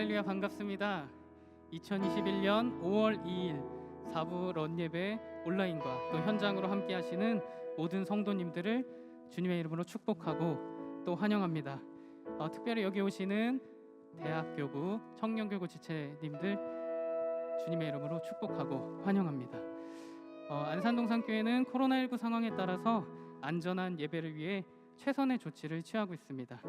할렐루야, 반갑습니다. 2021년 5월 2일 4부 런 예배 온라인과 또 현장으로 함께 하시는 모든 성도님들을 주님의 이름으로 축복하고 또 환영합니다. 특별히 여기 오시는 대학교구, 청년교구 지체님들 주님의 이름으로 축복하고 환영합니다. 안산동산교회는 코로나19 상황에 따라서 안전한 예배를 위해 최선의 조치를 취하고 있습니다.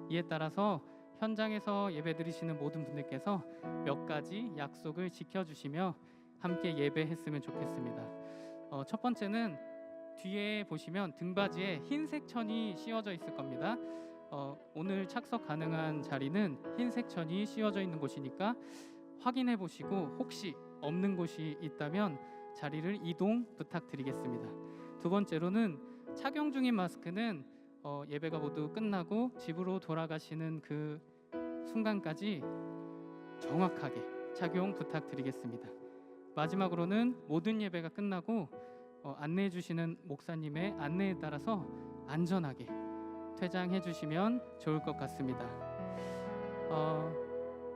이에 따라서 현장에서 예배드리시는 모든 분들께서 몇 가지 약속을 지켜주시며 함께 예배했으면 좋겠습니다. 첫 번째는 뒤에 보시면 등받이에 흰색 천이 씌워져 있을 겁니다. 오늘 착석 가능한 자리는 흰색 천이 씌워져 있는 곳이니까 확인해 보시고 혹시 없는 곳이 있다면 자리를 이동 부탁드리겠습니다. 두 번째로는 착용 중인 마스크는 예배가 모두 끝나고 집으로 돌아가시는 그 순간까지 정확하게 착용 부탁드리겠습니다. 마지막으로는 모든 예배가 끝나고 안내해 주시는 목사님의 안내에 따라서 안전하게 퇴장해 주시면 좋을 것 같습니다.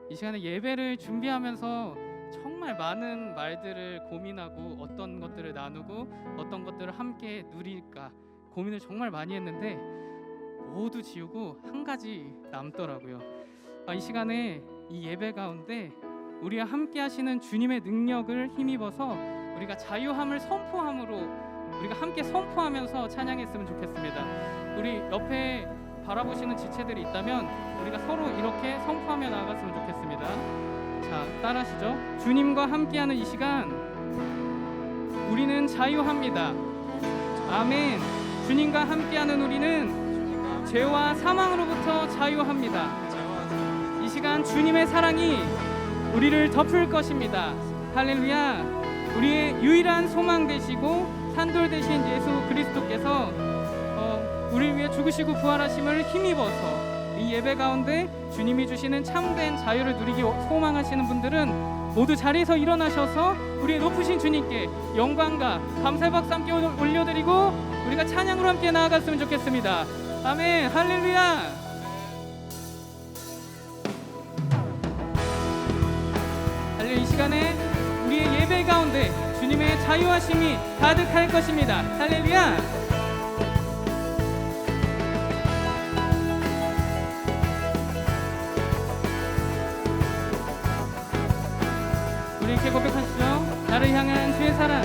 이 시간에 예배를 준비하면서 정말 많은 말들을 고민하고 어떤 것들을 나누고 어떤 것들을 함께 누릴까 고민을 정말 많이 했는데 모두 지우고 한 가지 남더라고요. 이 시간에 이 예배 가운데 우리와 함께 하시는 주님의 능력을 힘입어서 우리가 자유함을 선포함으로 우리가 함께 선포하면서 찬양했으면 좋겠습니다. 우리 옆에 바라보시는 지체들이 있다면 우리가 서로 이렇게 선포하며 나아갔으면 좋겠습니다. 자, 따라하시죠. 주님과 함께하는 이 시간 우리는 자유합니다. 아멘. 주님과 함께하는 우리는 죄와 사망으로부터 자유합니다. 이 시간 주님의 사랑이 우리를 덮을 것입니다. 할렐루야. 우리의 유일한 소망 되시고 산돌 되신 예수 그리스도께서 우리를 위해 죽으시고 부활하심을 힘입어서 이 예배 가운데 주님이 주시는 참된 자유를 누리기 소망하시는 분들은 모두 자리에서 일어나셔서 우리의 높으신 주님께 영광과 감사의 박수 함께 올려드리고 우리가 찬양으로 함께 나아갔으면 좋겠습니다. 아멘. 할렐루야. 이 시간에 우리의 예배 가운데 주님의 자유하심이 가득할 것입니다. 할렐루야. 우리 이렇게 고백하시죠. 나를 향한 주의 사랑,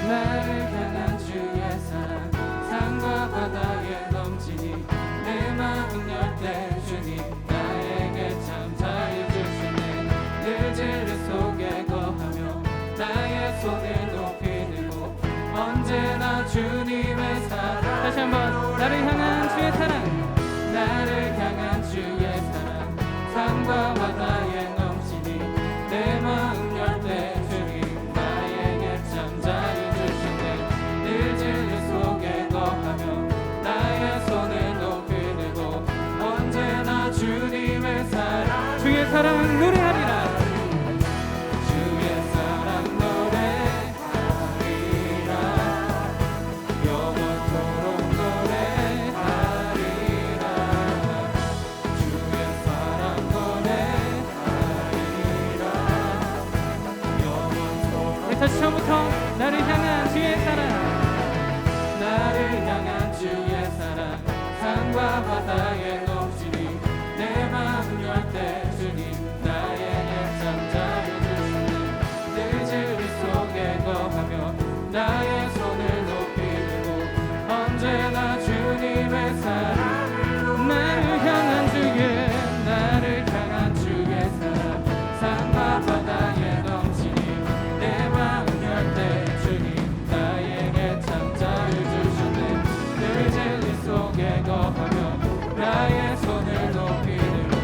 나를 향한 주의 사랑, 산과 바다에 넘치니 내 마음 열 때 주님 나에게 참 자유 주시네. 늘 진리 속에 거하며 나의 손을 높이 들고 언제나 주님의 사랑. 다시 한번 나를 향한 주의 사랑, 나를 향한 주의 사랑, 산과 바다에 넘치니 내 마음 열 때 주님 나에게 참 자유 주시네. 늘 진리 속에 거하며 나의 손을 높이 들고 언제나 주님의 사랑. 주의 사랑 노래하리라. 주의 사랑 노래하리라. 영원토록 노래하리라. 주의 사랑 노래하리라. 영원토록. 우리 다시 처음부터 나를 향한 주의 사랑, 나를 향한 주의 사랑, 산과 바다에 넘치니 내 마음 열 때 주님 나에게 참 자유 주시네. 늘 진리 속에 거하며 나의 손을 높이 들고 언제나 주님의 사랑을. 나를 향한 주의, 나를 향한 주의 사랑, 산과 바다에 넘치니 내 마음 열 때 주님 나에게 참 자유 주시네. 늘 진리 속에 거하며 나의 손을 높이 들고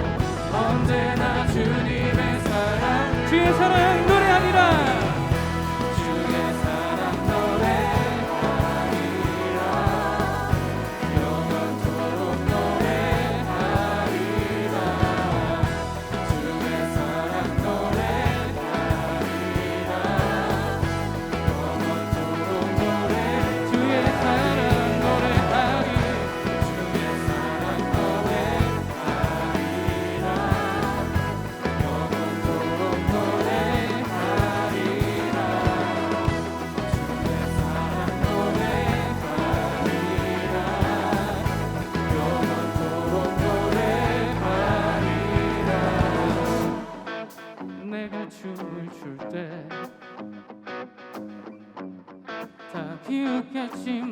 언제나 주님의 사랑. 주의 사랑 노래하리라. 주의 사랑 노래하리라. 영원토록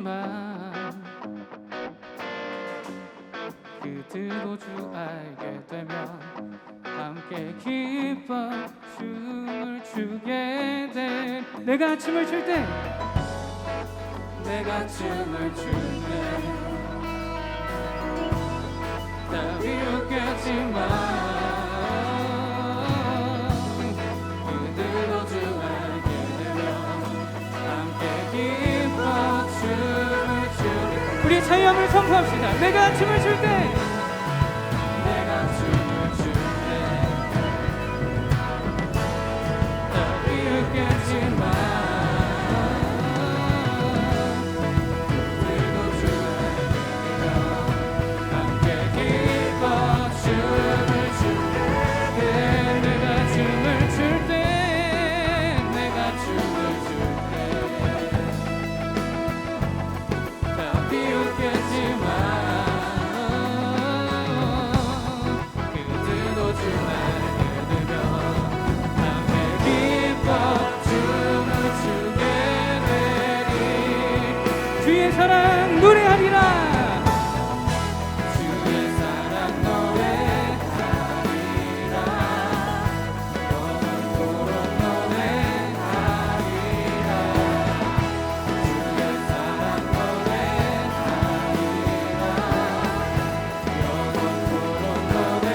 있지만 그들도 주 알게 되면 함께 기뻐 춤을 추게 돼. 내가 춤을 출 때 내가 춤을 출 때 다 비웃겠지만 그들도 주 알게 되면 함께 기뻐 춤을 추게. 우리 자유함을 선포합시다. 내가 춤을 출 때 내가 춤을 출 때 다 비웃겠지만 주의 사랑 노래하리라. 주의 사랑 노래하리라. 영원토록 노래하리라. 주의 사랑 노래하리라. 영원토록 노래.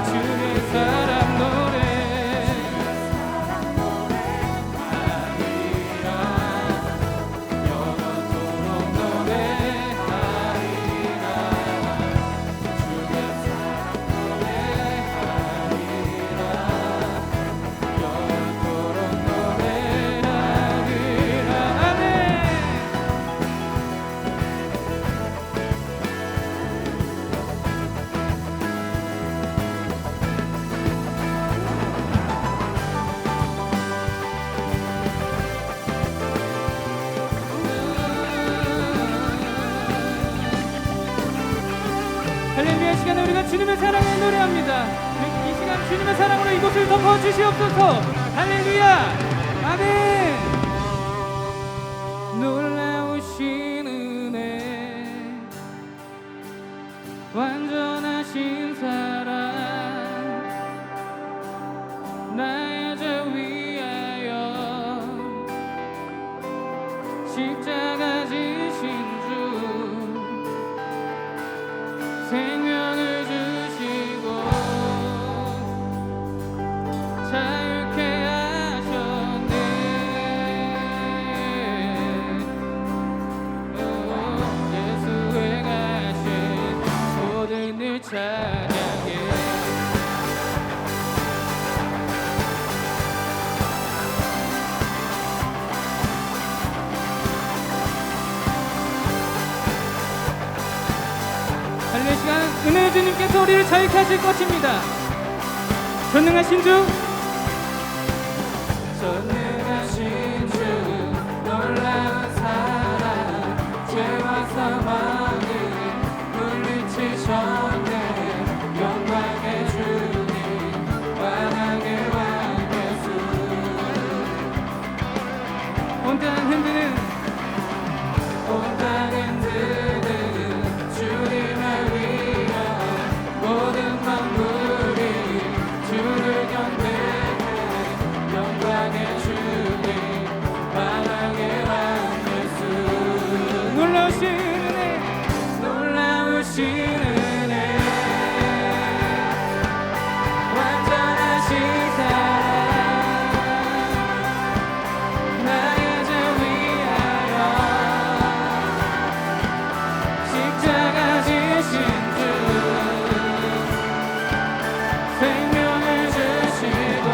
주의 사랑 노래 할렐루야. 시간에 우리가 주님의 사랑을 노래합니다. 이 시간 주님의 사랑으로 이곳을 덮어주시옵소서. 할렐루야. 아멘. 놀라우신 은혜 완전하신 사랑 나의 죄 위하여 십자가 지신 주 생명을 주시고 자유케 하셨네. 예수의 가신 모든 일 찬양해. 할렐루야. 시간 은혜의 주님께서 우리를 자유케 하실 것입니다. 전능하신 주 전능하신 주 놀라운 사랑 죄와 사망을 물리치셨네. 영광의 주님 만왕의 왕 예수. 온 땅 흔드는 온 땅 흔드는 주님을 위하여 모든 만물이 주를 경배해. 영광의 주님 만왕의 왕 예수. 놀라우신 은혜 놀라우신 은혜 완전하신 사랑 나의 죄 위하여 십자가 지신 주 생명을 주시고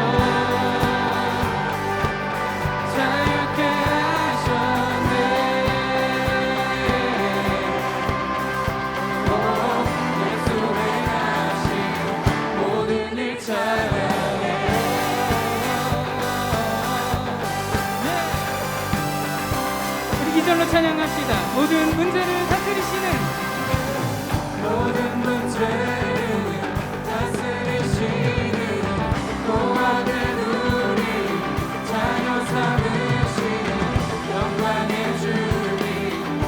자유케 하셨네. 예수의 가신 모든 일 찬양해. 우리 기절로 찬양합시다. 모든 문제를 다스리시는 모든 문제를 다스리시는 고아된 우리 자녀 삼으시는 영광의 주님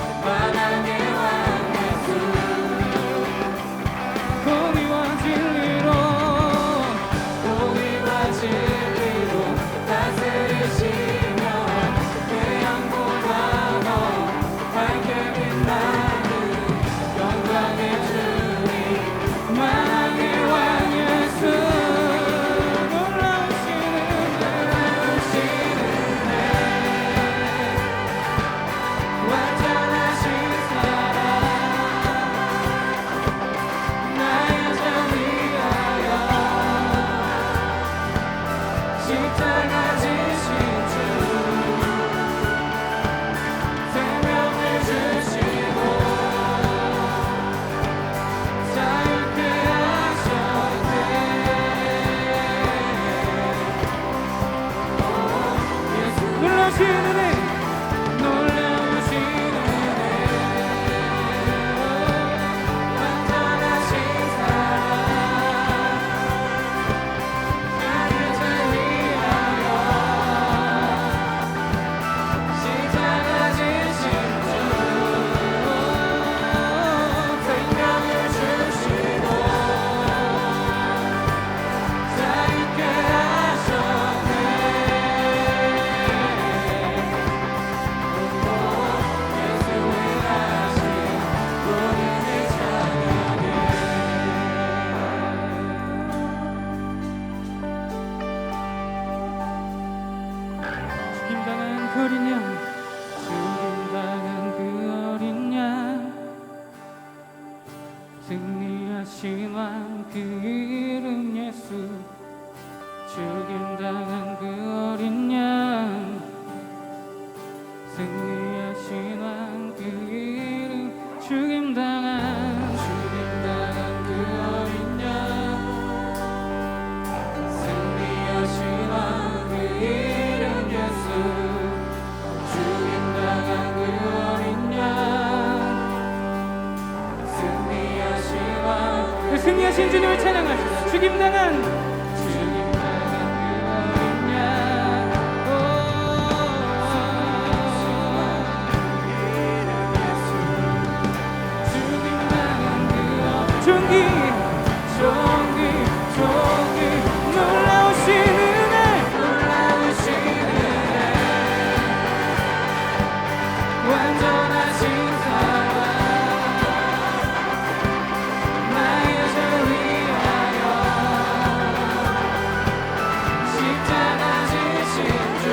그 이름 예수, 죽임당한 그 어린 양, 승리하신 왕 그 이름, 죽임당한 그 어린 양 승리하신 왕 그 이름 예수 죽임당한 그 어린 양 승리하신 왕 그 승리하신 주님을 찬양하시다. 죽임당한 그 어린 양 종기 놀라우신 은혜, 완전하신 사랑 나의 죄 위하여 십자가 지신 주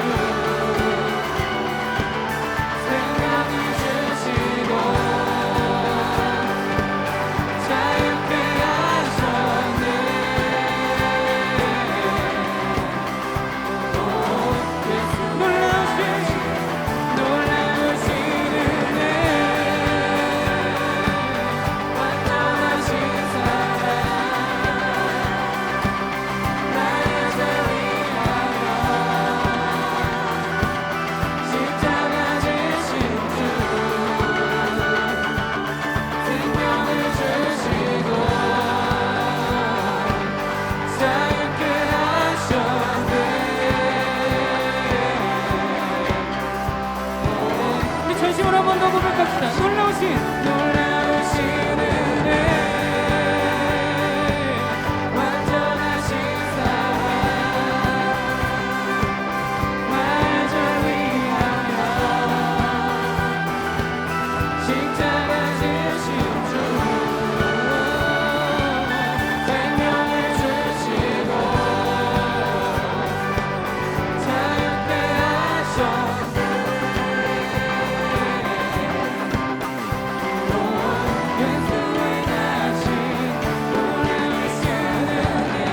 생명을 주시고 자유케 하셨네. 오 예수 놀라우신 은혜 완전하신 사랑 나의 죄 위하여 십자가 지신 주 생명을 주시고 자유케 하셨네. 우리 전심으로 한 번 더 고백합시다. 놀라우신 은혜 완전하신 사랑 나의 죄 위하여 십자가 지신 주 생명을 주시고 자유케 하셨네. 예수의 나신 놀라우신 은혜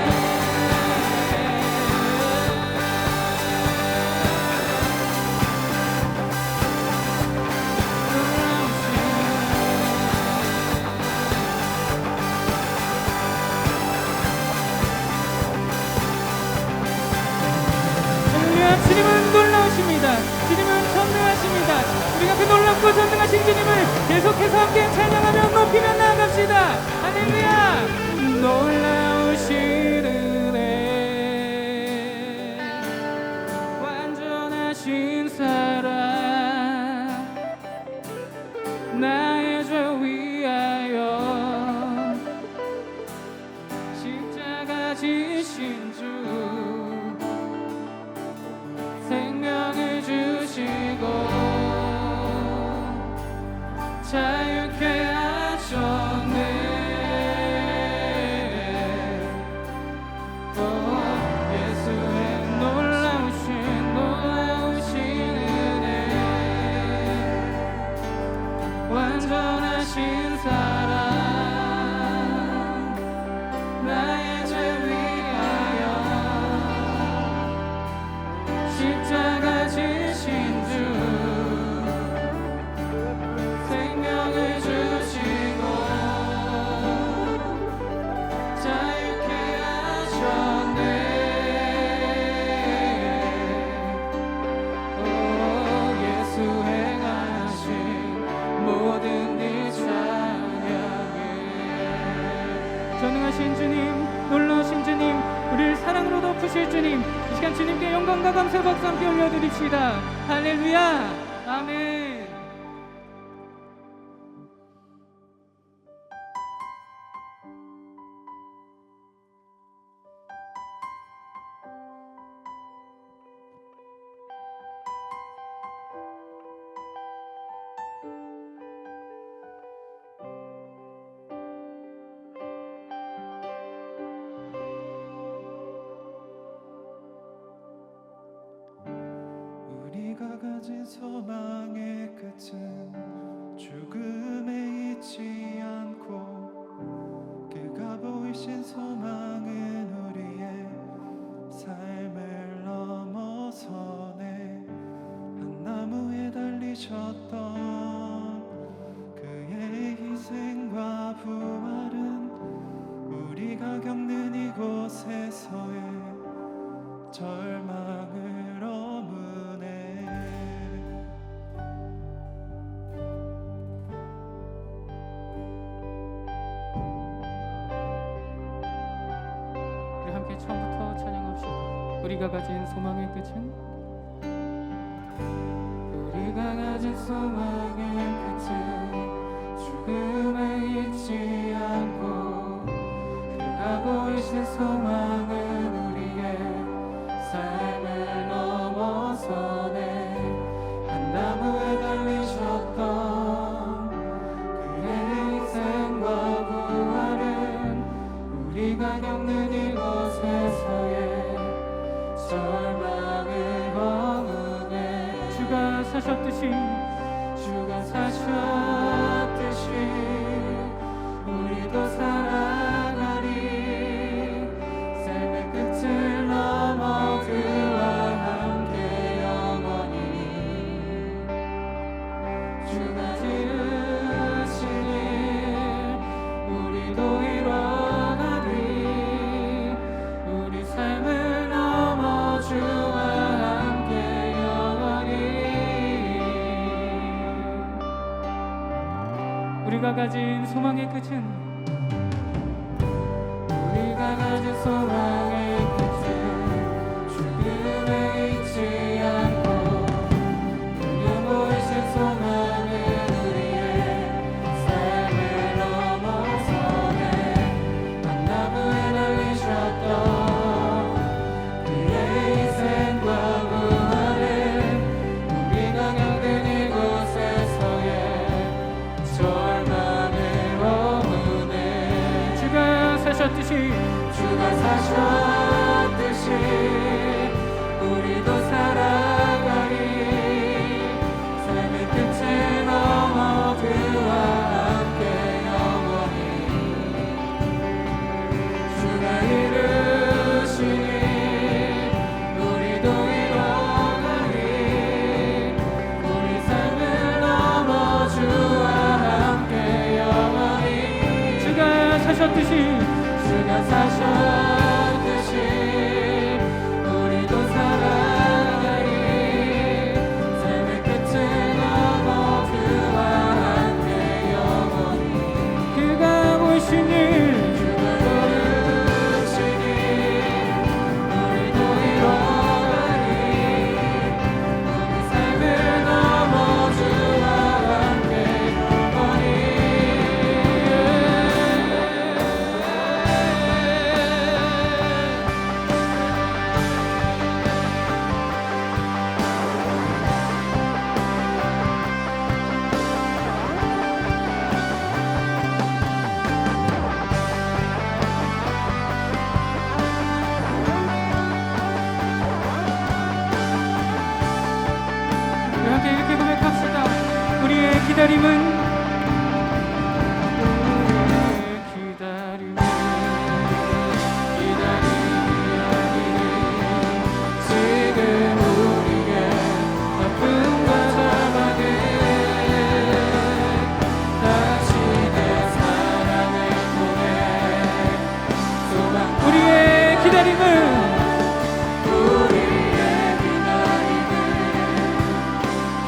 할렐루야. 주님은 놀라우십니다. 주님은 전능하십니다. 우리가 그 놀랍고 전능하신 주님을 계속해서 함께 찬양하며 높이며 나아갑시다. 할렐루야. 놀라우신 은혜 완전하신 사랑 나의 죄 위하여 십자가 지신 주 생명을 주시고 자유케 하셨네. 오 예수의 놀라우신 은혜 완전하신 사랑 나의 죄 위하여 십자가 지신 주 생명을 주시고 자유케 하셨네. 오 예수 행하신 모든 일 찬양해. 전능하신 주님, 놀라우신 주님, 우리를 사랑으로 덮으실 주님, 이 시간 주님께 영광과 감사 박수 함께 올려드립시다. 할렐루야. 아멘. 우리가 가진 소망의 끝은 죽음에 있지 않고 그가 보이신 우리가 가진 소망의 끝은 우리가 가진 소망의 끝은 죽음에 있지 않고 그가 보이신 소망은 우리의 삶을 넘어서네. 한 나무에 달리셨던 그의 인생과 부활은 우리가 겪는 이곳에서의 절망을 허무네. 주가 사셨듯이 주가 사셨듯이 우리도 살아가리. 삶의 끝을 넘어 그와 함께 영원히 주가 지으신 일 우리도 이뤄가리. 우리 삶을 넘어 주와 함께 영원히. 우리가 가진 소망의 끝은 우리가 가진 소망의 끝은 죽음에 있지 않고 그가 보이신 소망은 우리의 삶을 넘어서네. 한 나무에 달리셨던 그의 인생과 부활은 우리가 겪는 이곳에서의 절망을 허무네. 주가 사셨듯이 주가 사셨듯이 우리도 살아가리. 삶의 끝을 넘어 그와 함께 영원히 주가 이루신 일 우리도 이뤄가리. 우리 삶을 넘어 주와 함께 영원히. 주가 사셨듯이 주가 사셨듯이 우리도 살아가리. 삶의 끝을 넘어 그와 함께 영원히. 그가 보이신 일 주가 보이신 일 우리도 이뤄가리. 우리 삶을 넘어 주와 함께 영원히. 우리 함께 이렇게 고백합시다. 우리의 기다림은 지금 우리의 아픔과 절망을 당신의 사랑을 통해 소망. 우리의 기다림은 우리의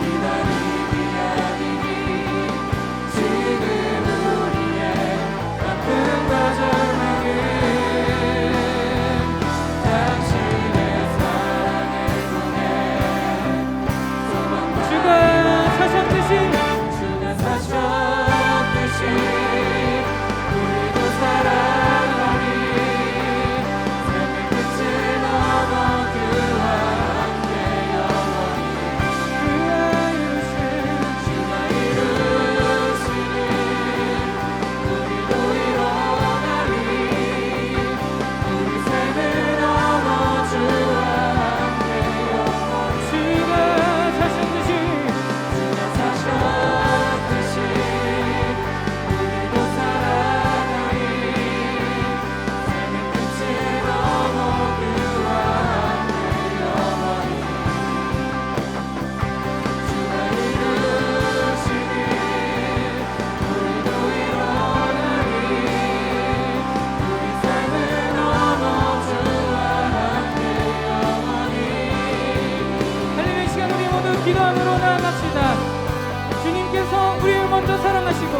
기다림이 아니니 지금 우리의 아픔과 절망을 당신의 사랑을 통해 소망. 주가 사셨듯이 주가 사셨듯이 우리도 살아가리. 삶의 끝을 넘어 그와 함께 영원히. 주가 이루신 일 우리도 이뤄가리. 우리 삶을 넘어 주와 함께 영원히. 주가 사셨듯이 주가 사셨듯이 우리도 살아가리. 삶의 끝을 넘어 그와 함께 영원히. 주가 이루신 일 우리도 이뤄가리. 우리 삶을 넘어 주와 함께 영원히. 달리는 이 시간 우리 모두 기도함으로 나아갑시다. 주님께서 우리를 먼저 사랑하시고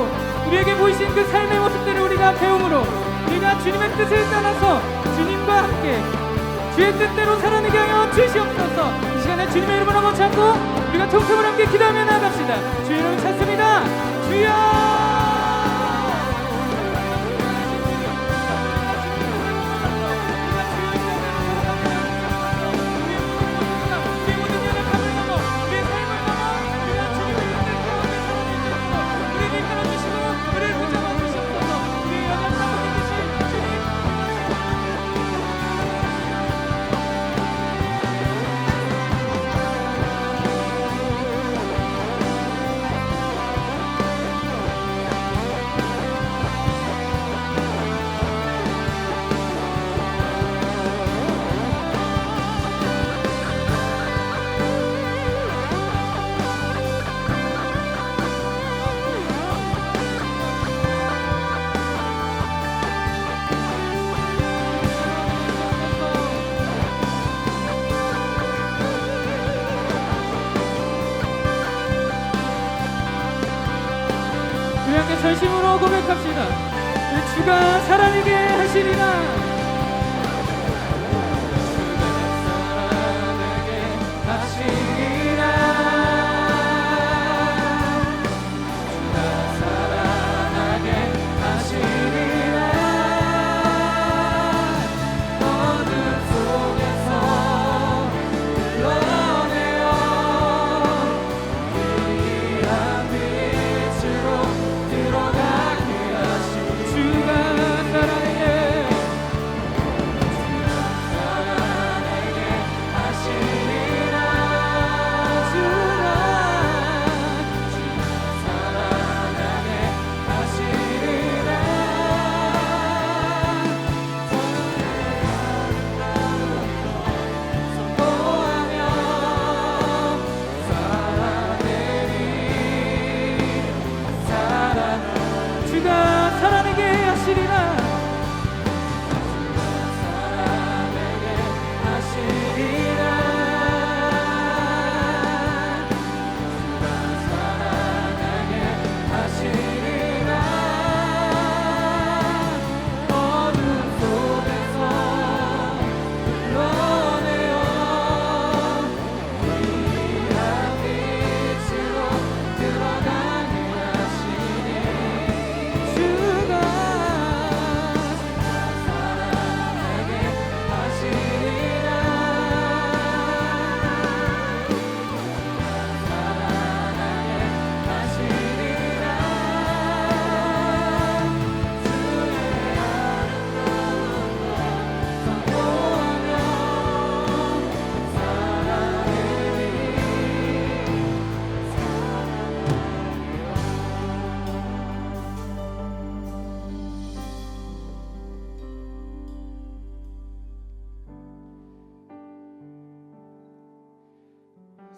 우리에게 보이신 그 삶의 모습들을 우리가 배움으로 우리가 주님의 뜻을 따라서 주님과 함께 주의 뜻대로 살아내게 하여 주시옵소서. 이 시간에 주님의 이름을 한번 찾고 우리가 통성을 함께 기도하며 나갑시다. 주의 이름을 찾습니다. 주여. 주님께 전심으로 고백합시다. 주가 살아내게 하시리라.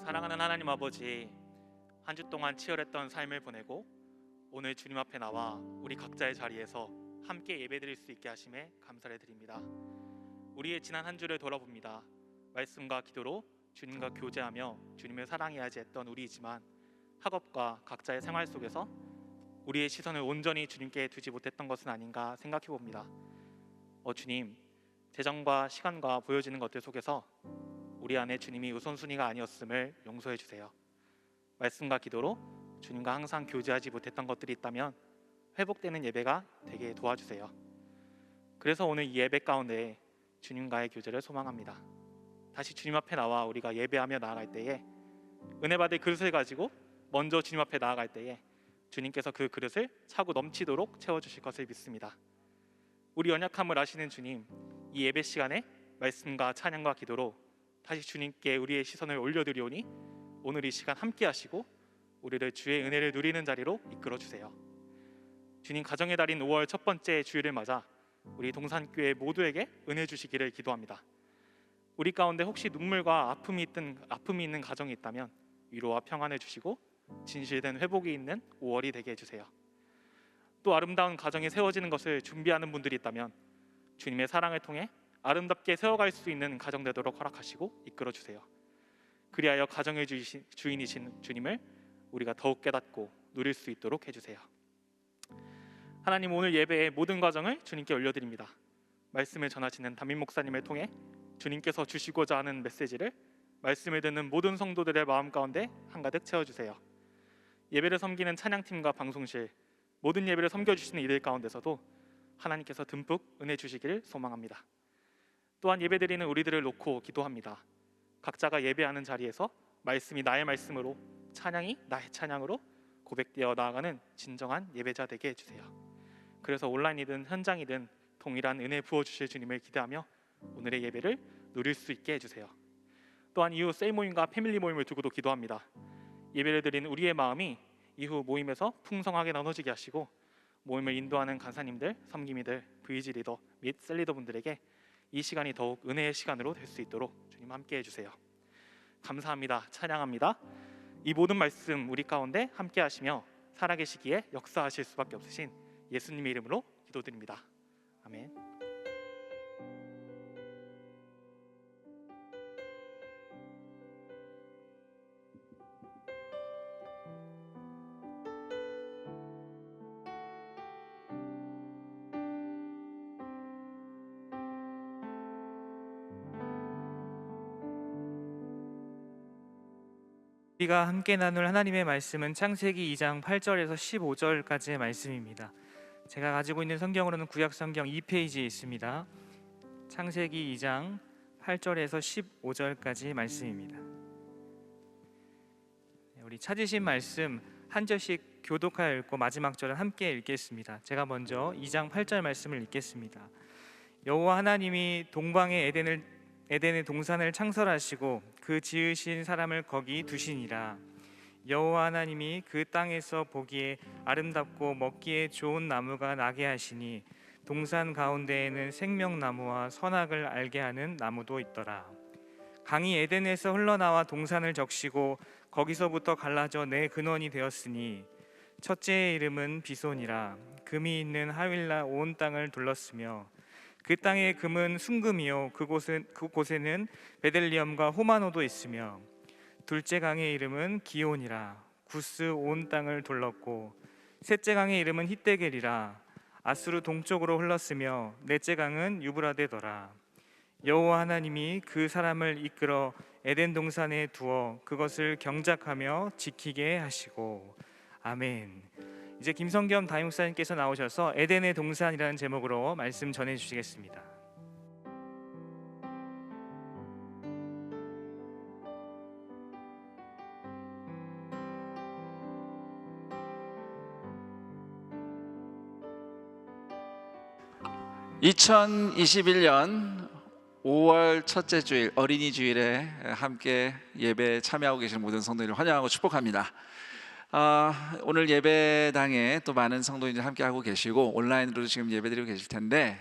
사랑하는 하나님 아버지, 한 주 동안 치열했던 삶을 보내고 오늘 주님 앞에 나와 우리 각자의 자리에서 함께 예배드릴 수 있게 하심에 감사를 드립니다. 우리의 지난 한 주를 돌아봅니다. 말씀과 기도로 주님과 교제하며 주님을 사랑해야지 했던 우리이지만 학업과 각자의 생활 속에서 우리의 시선을 온전히 주님께 두지 못했던 것은 아닌가 생각해 봅니다. 주님, 재정과 시간과 보여지는 것들 속에서 우리 안에 주님이 우선순위가 아니었음을 용서해 주세요. 말씀과 기도로 주님과 항상 교제하지 못했던 것들이 있다면 회복되는 예배가 되게 도와주세요. 그래서 오늘 이 예배 가운데 주님과의 교제를 소망합니다. 다시 주님 앞에 나와 우리가 예배하며 나아갈 때에 은혜 받을 그릇을 가지고 먼저 주님 앞에 나아갈 때에 주님께서 그 그릇을 차고 넘치도록 채워주실 것을 믿습니다. 우리 연약함을 아시는 주님, 이 예배 시간에 말씀과 찬양과 기도로 다시 주님께 우리의 시선을 올려드리오니 오늘 이 시간 함께 하시고 우리를 주의 은혜를 누리는 자리로 이끌어 주세요. 주님, 가정의 달인 5월 첫 번째 주일을 맞아 우리 동산교회 모두에게 은혜 주시기를 기도합니다. 우리 가운데 혹시 눈물과 아픔이 있는 가정이 있다면 위로와 평안을 주시고 진실된 회복이 있는 5월이 되게 해주세요. 또 아름다운 가정이 세워지는 것을 준비하는 분들이 있다면 주님의 사랑을 통해 아름답게 세워갈 수 있는 가정 되도록 허락하시고 이끌어 주세요. 그리하여 가정의 주인이신 주님을 우리가 더욱 깨닫고 누릴 수 있도록 해주세요. 하나님, 오늘 예배의 모든 과정을 주님께 올려드립니다. 말씀을 전하시는 담임 목사님을 통해 주님께서 주시고자 하는 메시지를 말씀을 듣는 모든 성도들의 마음 가운데 한가득 채워주세요. 예배를 섬기는 찬양팀과 방송실, 모든 예배를 섬겨주시는 이들 가운데서도 하나님께서 듬뿍 은혜 주시기를 소망합니다. 또한 예배드리는 우리들을 놓고 기도합니다. 각자가 예배하는 자리에서 말씀이 나의 말씀으로, 찬양이 나의 찬양으로 고백되어 나아가는 진정한 예배자 되게 해주세요. 그래서 온라인이든 현장이든 동일한 은혜 부어주실 주님을 기대하며 오늘의 예배를 누릴 수 있게 해주세요. 또한 이후 셀 모임과 패밀리 모임을 두고도 기도합니다. 예배를 드리는 우리의 마음이 이후 모임에서 풍성하게 나눠지게 하시고 모임을 인도하는 간사님들, 섬김이들, VG 리더 및 셀리더 분들에게 이 시간이 더욱 은혜의 시간으로 될 수 있도록 주님 함께 해주세요. 감사합니다. 찬양합니다. 이 모든 말씀 우리 가운데 함께 하시며 살아계시기에 역사하실 수밖에 없으신 예수님의 이름으로 기도드립니다. 아멘. 우리가 함께 나눌 하나님의 말씀은 창세기 2장 8절에서 15절까지의 말씀입니다. 제가 가지고 있는 성경으로는 구약 성경 2페이지에 있습니다. 창세기 2장 8절에서 15절까지 말씀입니다. 우리 찾으신 말씀 한 절씩 교독하여 읽고 마지막 절은 함께 읽겠습니다. 제가 먼저 2장 8절 말씀을 읽겠습니다. 여호와 하나님이 동방의 에덴의 동산을 창설하시고 그 지으신 사람을 거기 두시니라. 여호와 하나님이 그 땅에서 보기에 아름답고 먹기에 좋은 나무가 나게 하시니 동산 가운데에는 생명나무와 선악을 알게 하는 나무도 있더라. 강이 에덴에서 흘러나와 동산을 적시고 거기서부터 갈라져 내 근원이 되었으니 첫째의 이름은 비손이라. 금이 있는 하윌라 온 땅을 둘렀으며 그 땅의 금은 순금이요 그곳에는 베들리엄과 호마노도 있으며 둘째 강의 이름은 기온이라. 구스 온 땅을 둘렀고 셋째 강의 이름은 히데겔이라. 아수르 동쪽으로 흘렀으며 넷째 강은 유브라데더라. 여호와 하나님이 그 사람을 이끌어 에덴 동산에 두어 그것을 경작하며 지키게 하시고. 아멘. 이제 김성겸 담임목사님께서 나오셔서 에덴의 동산이라는 제목으로 말씀 전해 주시겠습니다. (2021년 5월) 첫째 주일 어린이 주일에 함께 예배에 참여하고 계신 모든 성도님을 환영하고 축복합니다. 오늘 예배당에 또 많은 성도님들 함께 하고 계시고 온라인으로도 지금 예배드리고 계실 텐데,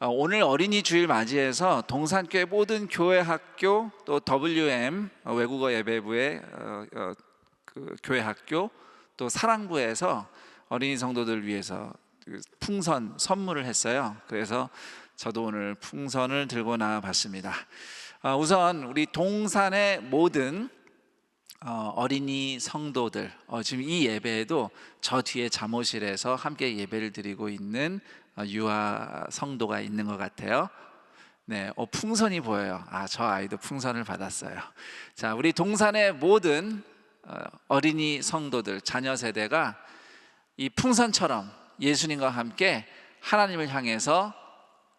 오늘 어린이 주일 맞이해서 동산교회 모든 교회 학교 또 WM 외국어 예배부의 그 교회 학교 또 사랑부에서 어린이 성도들 위해서 풍선 선물을 했어요. 그래서 저도 오늘 풍선을 들고 나와봤습니다. 우선 우리 동산의 모든 어린이 성도들, 지금 이 예배에도 저 뒤에 잠옷실에서 함께 예배를 드리고 있는 유아 성도가 있는 것 같아요. 네, 풍선이 보여요. 저 아이도 풍선을 받았어요. 자, 우리 동산의 모든 어린이 성도들, 자녀 세대가 이 풍선처럼 예수님과 함께 하나님을 향해서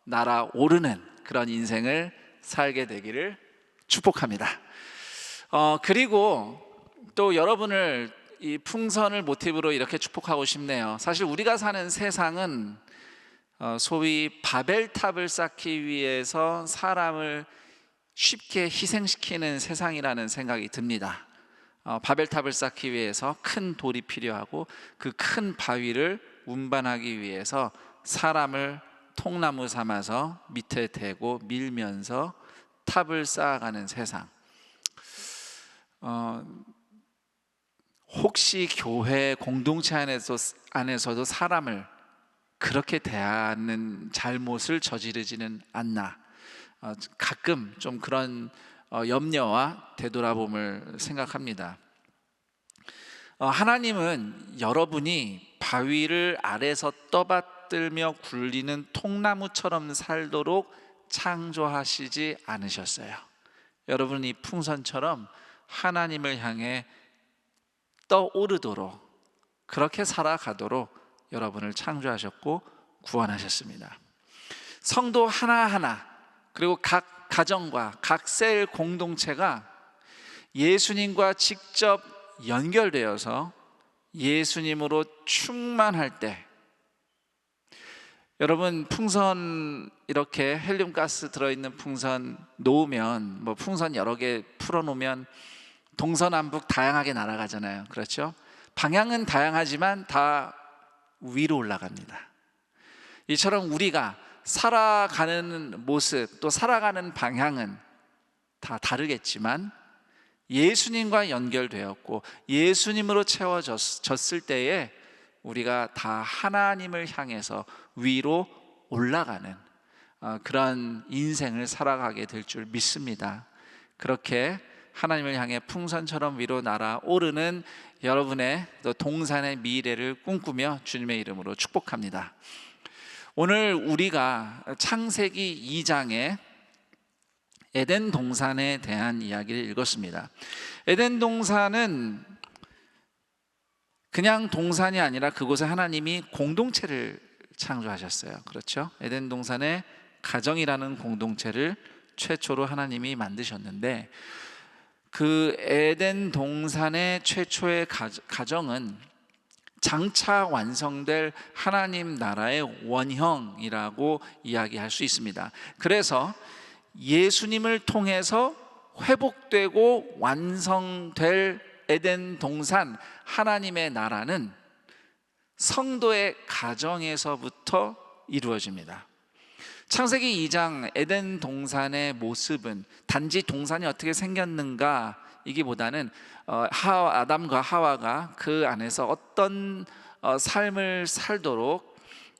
날아오르는 그런 인생을 살게 되기를 축복합니다. 그리고 또 여러분을 이 풍선을 모티브로 이렇게 축복하고 싶네요. 사실 우리가 사는 세상은 소위 바벨탑을 쌓기 위해서 사람을 쉽게 희생시키는 세상이라는 생각이 듭니다. 바벨탑을 쌓기 위해서 큰 돌이 필요하고 그 큰 바위를 운반하기 위해서 사람을 통나무 삼아서 밑에 대고 밀면서 탑을 쌓아가는 세상. 혹시 교회 공동체 안에서도 사람을 그렇게 대하는 잘못을 저지르지는 않나, 가끔 좀 그런 염려와 되돌아봄을 생각합니다. 하나님은 여러분이 바위를 아래서 떠받들며 굴리는 통나무처럼 살도록 창조하시지 않으셨어요. 여러분이 풍선처럼 하나님을 향해 떠오르도록, 그렇게 살아가도록 여러분을 창조하셨고 구원하셨습니다. 성도 하나하나, 그리고 각 가정과 각 셀 공동체가 예수님과 직접 연결되어서 예수님으로 충만할 때, 여러분 풍선 이렇게 헬륨가스 들어있는 풍선 놓으면, 뭐 풍선 여러 개 풀어놓으면 동서남북 다양하게 날아가잖아요. 그렇죠? 방향은 다양하지만 다 위로 올라갑니다. 이처럼 우리가 살아가는 모습, 또 살아가는 방향은 다 다르겠지만 예수님과 연결되었고 예수님으로 채워졌을 때에 우리가 다 하나님을 향해서 위로 올라가는 그런 인생을 살아가게 될 줄 믿습니다. 그렇게 하나님을 향해 풍선처럼 위로 날아오르는 여러분의 또 동산의 미래를 꿈꾸며 주님의 이름으로 축복합니다. 오늘 우리가 창세기 2장에 에덴 동산에 대한 이야기를 읽었습니다. 에덴 동산은 그냥 동산이 아니라 그곳에 하나님이 공동체를 창조하셨어요. 그렇죠? 에덴 동산에 가정이라는 공동체를 최초로 하나님이 만드셨는데, 그 에덴 동산의 최초의 가정은 장차 완성될 하나님 나라의 원형이라고 이야기할 수 있습니다. 그래서 예수님을 통해서 회복되고 완성될 에덴 동산 하나님의 나라는 성도의 가정에서부터 이루어집니다. 창세기 2장 에덴 동산의 모습은 단지 동산이 어떻게 생겼는가 이기보다는 아담과 하와가 그 안에서 어떤 삶을 살도록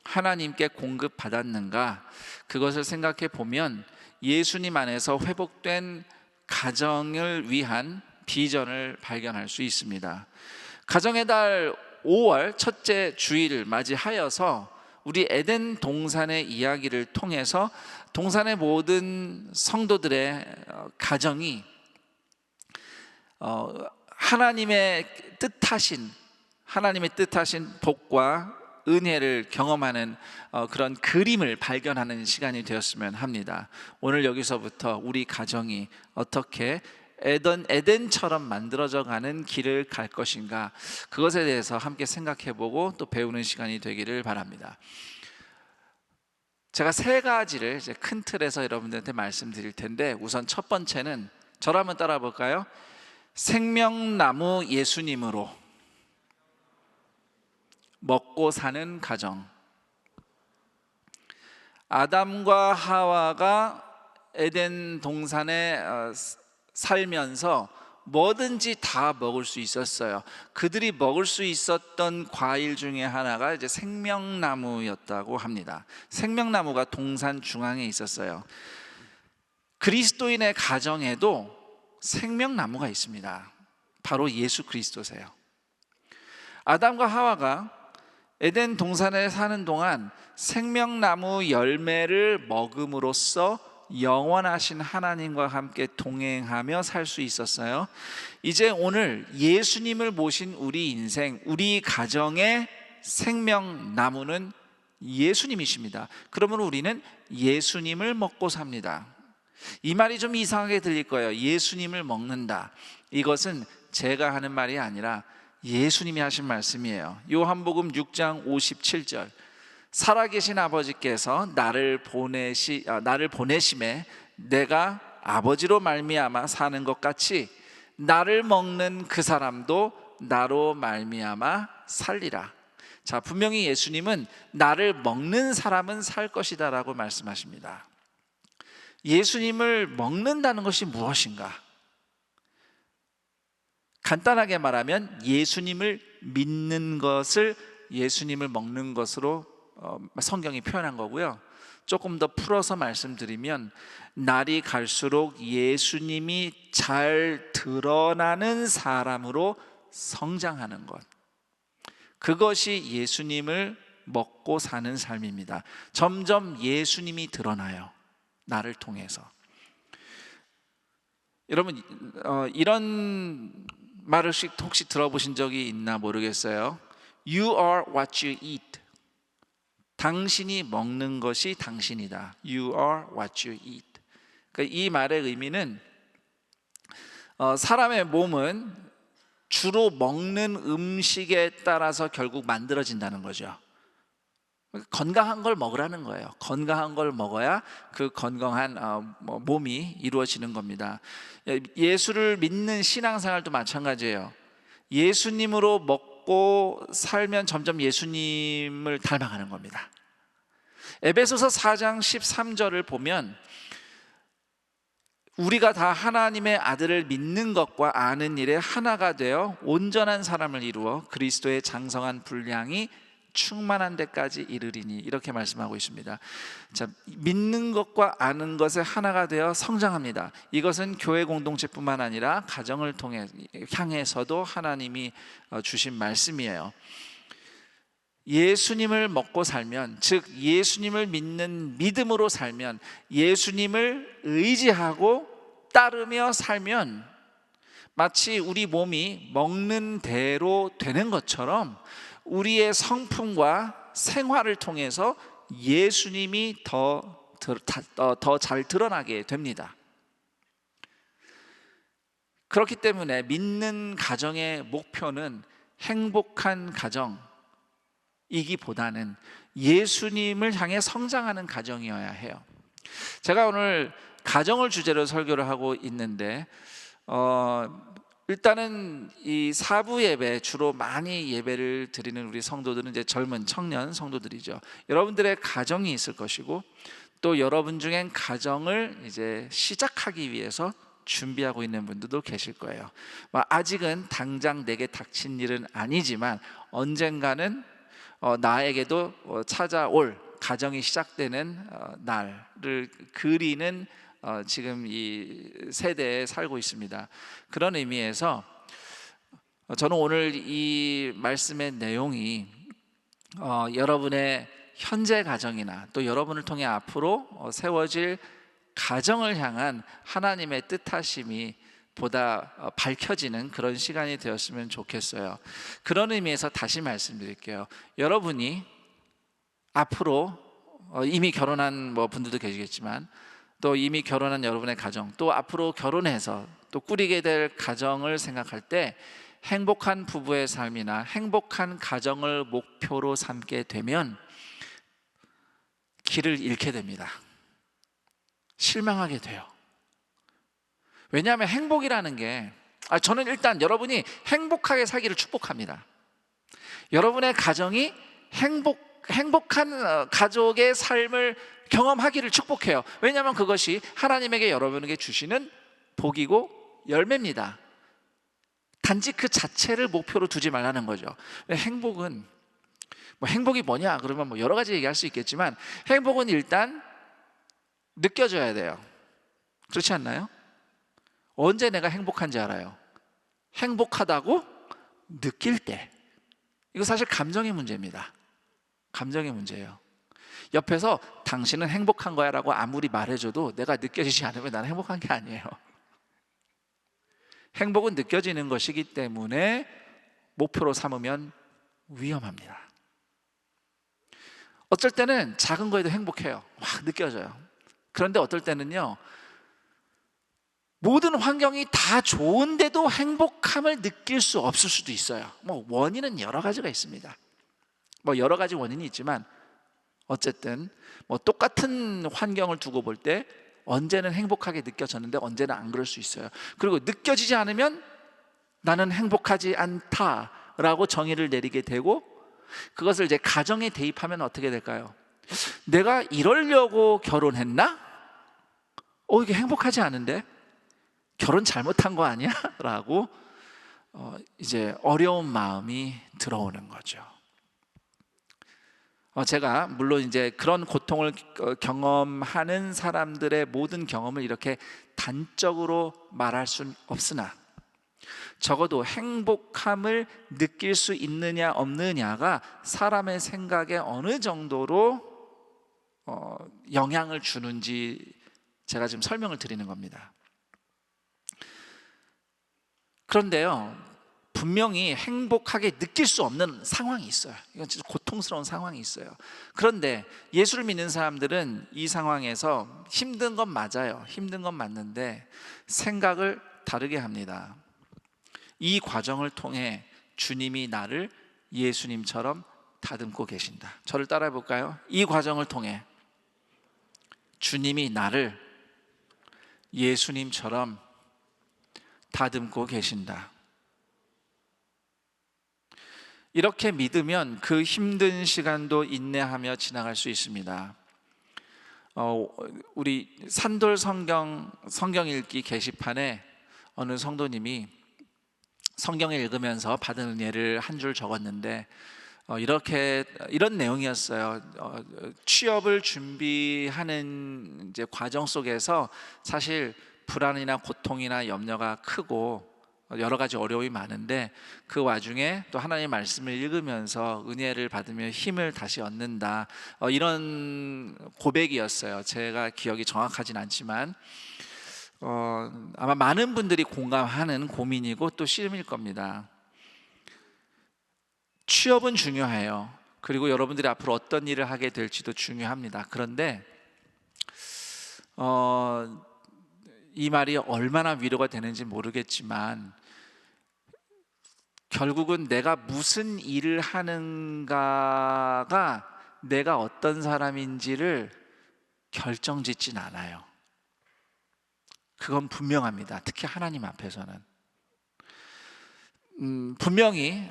하나님께 공급받았는가, 그것을 생각해 보면 예수님 안에서 회복된 가정을 위한 비전을 발견할 수 있습니다. 가정의 달 5월 첫째 주일을 맞이하여서 우리 에덴 동산의 이야기를 통해서 동산의 모든 성도들의 가정이 하나님의 뜻하신 복과 은혜를 경험하는 그런 그림을 발견하는 시간이 되었으면 합니다. 오늘 여기서부터 우리 가정이 어떻게 에덴처럼 만들어져 가는 길을 갈 것인가, 그것에 대해서 함께 생각해보고 또 배우는 시간이 되기를 바랍니다. 제가 세 가지를 이제 큰 틀에서 여러분들한테 말씀드릴 텐데, 우선 첫 번째는 저를 한번 따라 볼까요? 생명나무 예수님으로 먹고 사는 가정. 아담과 하와가 에덴 동산에 살면서 뭐든지 다 먹을 수 있었어요. 그들이 먹을 수 있었던 과일 중에 하나가 이제 생명나무였다고 합니다. 생명나무가 동산 중앙에 있었어요. 그리스도인의 가정에도 생명나무가 있습니다. 바로 예수 그리스도세요. 아담과 하와가 에덴 동산에 사는 동안 생명나무 열매를 먹음으로써 영원하신 하나님과 함께 동행하며 살 수 있었어요. 이제 오늘 예수님을 모신 우리 인생, 우리 가정의 생명나무는 예수님이십니다. 그러면 우리는 예수님을 먹고 삽니다. 이 말이 좀 이상하게 들릴 거예요. 예수님을 먹는다. 이것은 제가 하는 말이 아니라 예수님이 하신 말씀이에요. 요한복음 6장 57절. 살아계신 아버지께서 나를 보내심에 내가 아버지로 말미암아 사는 것 같이 나를 먹는 그 사람도 나로 말미암아 살리라. 자, 분명히 예수님은 나를 먹는 사람은 살 것이다 라고 말씀하십니다. 예수님을 먹는다는 것이 무엇인가? 간단하게 말하면 예수님을 믿는 것을 예수님을 먹는 것으로 성경이 표현한 거고요. 조금 더 풀어서 말씀드리면 날이 갈수록 예수님이 잘 드러나는 사람으로 성장하는 것, 그것이 예수님을 먹고 사는 삶입니다. 점점 예수님이 드러나요. 나를 통해서. 여러분 이런 말을 혹시 들어보신 적이 있나 모르겠어요. You are what you eat. 당신이 먹는 것이 당신이다. You are what you eat. 그러니까 이 말의 의미는 사람의 몸은 주로 먹는 음식에 따라서 결국 만들어진다는 거죠. 건강한 걸 먹으라는 거예요. 건강한 걸 먹어야 그 건강한 몸이 이루어지는 겁니다. 예수를 믿는 신앙생활도 마찬가지예요. 예수님으로 먹고 살면 점점 예수님을 닮아가는 겁니다. 에베소서 4장 13절을 보면 우리가 다 하나님의 아들을 믿는 것과 아는 일에 하나가 되어 온전한 사람을 이루어 그리스도의 장성한 분량이 충만한 데까지 이르리니, 이렇게 말씀하고 있습니다. 자, 믿는 것과 아는 것에 하나가 되어 성장합니다. 이것은 교회 공동체뿐만 아니라 가정을 향해서도 하나님이 주신 말씀이에요. 예수님을 먹고 살면, 즉 예수님을 믿는 믿음으로 살면, 예수님을 의지하고 따르며 살면 마치 우리 몸이 먹는 대로 되는 것처럼 우리의 성품과 생활을 통해서 예수님이 더 잘 드러나게 됩니다. 그렇기 때문에 믿는 가정의 목표는 행복한 가정이기보다는 예수님을 향해 성장하는 가정이어야 해요. 제가 오늘 가정을 주제로 설교를 하고 있는데 일단은 이 사부 예배, 주로 많이 예배를 드리는 우리 성도들은 이제 젊은 청년 성도들이죠. 여러분들의 가정이 있을 것이고 또 여러분 중엔 가정을 이제 시작하기 위해서 준비하고 있는 분들도 계실 거예요. 아직은 당장 내게 닥친 일은 아니지만 언젠가는 나에게도 찾아올 가정이 시작되는 날을 그리는 지금 이 세대에 살고 있습니다. 그런 의미에서 저는 오늘 이 말씀의 내용이 여러분의 현재 가정이나 또 여러분을 통해 앞으로 세워질 가정을 향한 하나님의 뜻하심이 보다 밝혀지는 그런 시간이 되었으면 좋겠어요. 그런 의미에서 다시 말씀드릴게요. 여러분이 앞으로 이미 결혼한 분들도 계시겠지만 또 이미 결혼한 여러분의 가정, 또 앞으로 결혼해서 또 꾸리게 될 가정을 생각할 때 행복한 부부의 삶이나 행복한 가정을 목표로 삼게 되면 길을 잃게 됩니다. 실망하게 돼요. 왜냐하면 행복이라는 게 저는 일단 여러분이 행복하게 살기를 축복합니다. 여러분의 가정이 행복한 가족의 삶을 경험하기를 축복해요. 왜냐하면 그것이 하나님에게 여러분에게 주시는 복이고 열매입니다. 단지 그 자체를 목표로 두지 말라는 거죠. 행복은 행복이 뭐냐 그러면 여러 가지 얘기할 수 있겠지만 행복은 일단 느껴져야 돼요. 그렇지 않나요? 언제 내가 행복한지 알아요? 행복하다고 느낄 때. 이거 사실 감정의 문제입니다. 감정의 문제예요. 옆에서 당신은 행복한 거야 라고 아무리 말해줘도 내가 느껴지지 않으면 나는 행복한 게 아니에요. 행복은 느껴지는 것이기 때문에 목표로 삼으면 위험합니다. 어쩔 때는 작은 거에도 행복해요. 확 느껴져요. 그런데 어떨 때는요, 모든 환경이 다 좋은데도 행복함을 느낄 수 없을 수도 있어요. 원인은 여러 가지가 있습니다. 여러 가지 원인이 있지만 어쨌든 똑같은 환경을 두고 볼 때 언제는 행복하게 느껴졌는데 언제는 안 그럴 수 있어요. 그리고 느껴지지 않으면 나는 행복하지 않다라고 정의를 내리게 되고 그것을 이제 가정에 대입하면 어떻게 될까요? 내가 이러려고 결혼했나? 이게 행복하지 않은데? 결혼 잘못한 거 아니야? 라고 이제 어려운 마음이 들어오는 거죠. 제가 물론 이제 그런 고통을 경험하는 사람들의 모든 경험을 이렇게 단적으로 말할 수는 없으나 적어도 행복함을 느낄 수 있느냐 없느냐가 사람의 생각에 어느 정도로 영향을 주는지 제가 지금 설명을 드리는 겁니다. 그런데요, 분명히 행복하게 느낄 수 없는 상황이 있어요. 이건 진짜 고통스러운 상황이 있어요. 그런데 예수를 믿는 사람들은 이 상황에서 힘든 건 맞아요. 힘든 건 맞는데 생각을 다르게 합니다. 이 과정을 통해 주님이 나를 예수님처럼 다듬고 계신다. 저를 따라해 볼까요? 이 과정을 통해 주님이 나를 예수님처럼 다듬고 계신다. 이렇게 믿으면 그 힘든 시간도 인내하며 지나갈 수 있습니다. 우리 산돌 성경 읽기 게시판에 어느 성도님이 성경을 읽으면서 받은 은혜를 한 줄 적었는데 이런 내용이었어요. 취업을 준비하는 이제 과정 속에서 사실 불안이나 고통이나 염려가 크고 여러 가지 어려움이 많은데 그 와중에 또 하나님의 말씀을 읽으면서 은혜를 받으며 힘을 다시 얻는다, 이런 고백이었어요. 제가 기억이 정확하진 않지만 아마 많은 분들이 공감하는 고민이고 또 씨름일 겁니다. 취업은 중요해요. 그리고 여러분들이 앞으로 어떤 일을 하게 될지도 중요합니다. 그런데 이 말이 얼마나 위로가 되는지 모르겠지만 결국은 내가 무슨 일을 하는가가 내가 어떤 사람인지를 결정짓진 않아요. 그건 분명합니다. 특히 하나님 앞에서는 분명히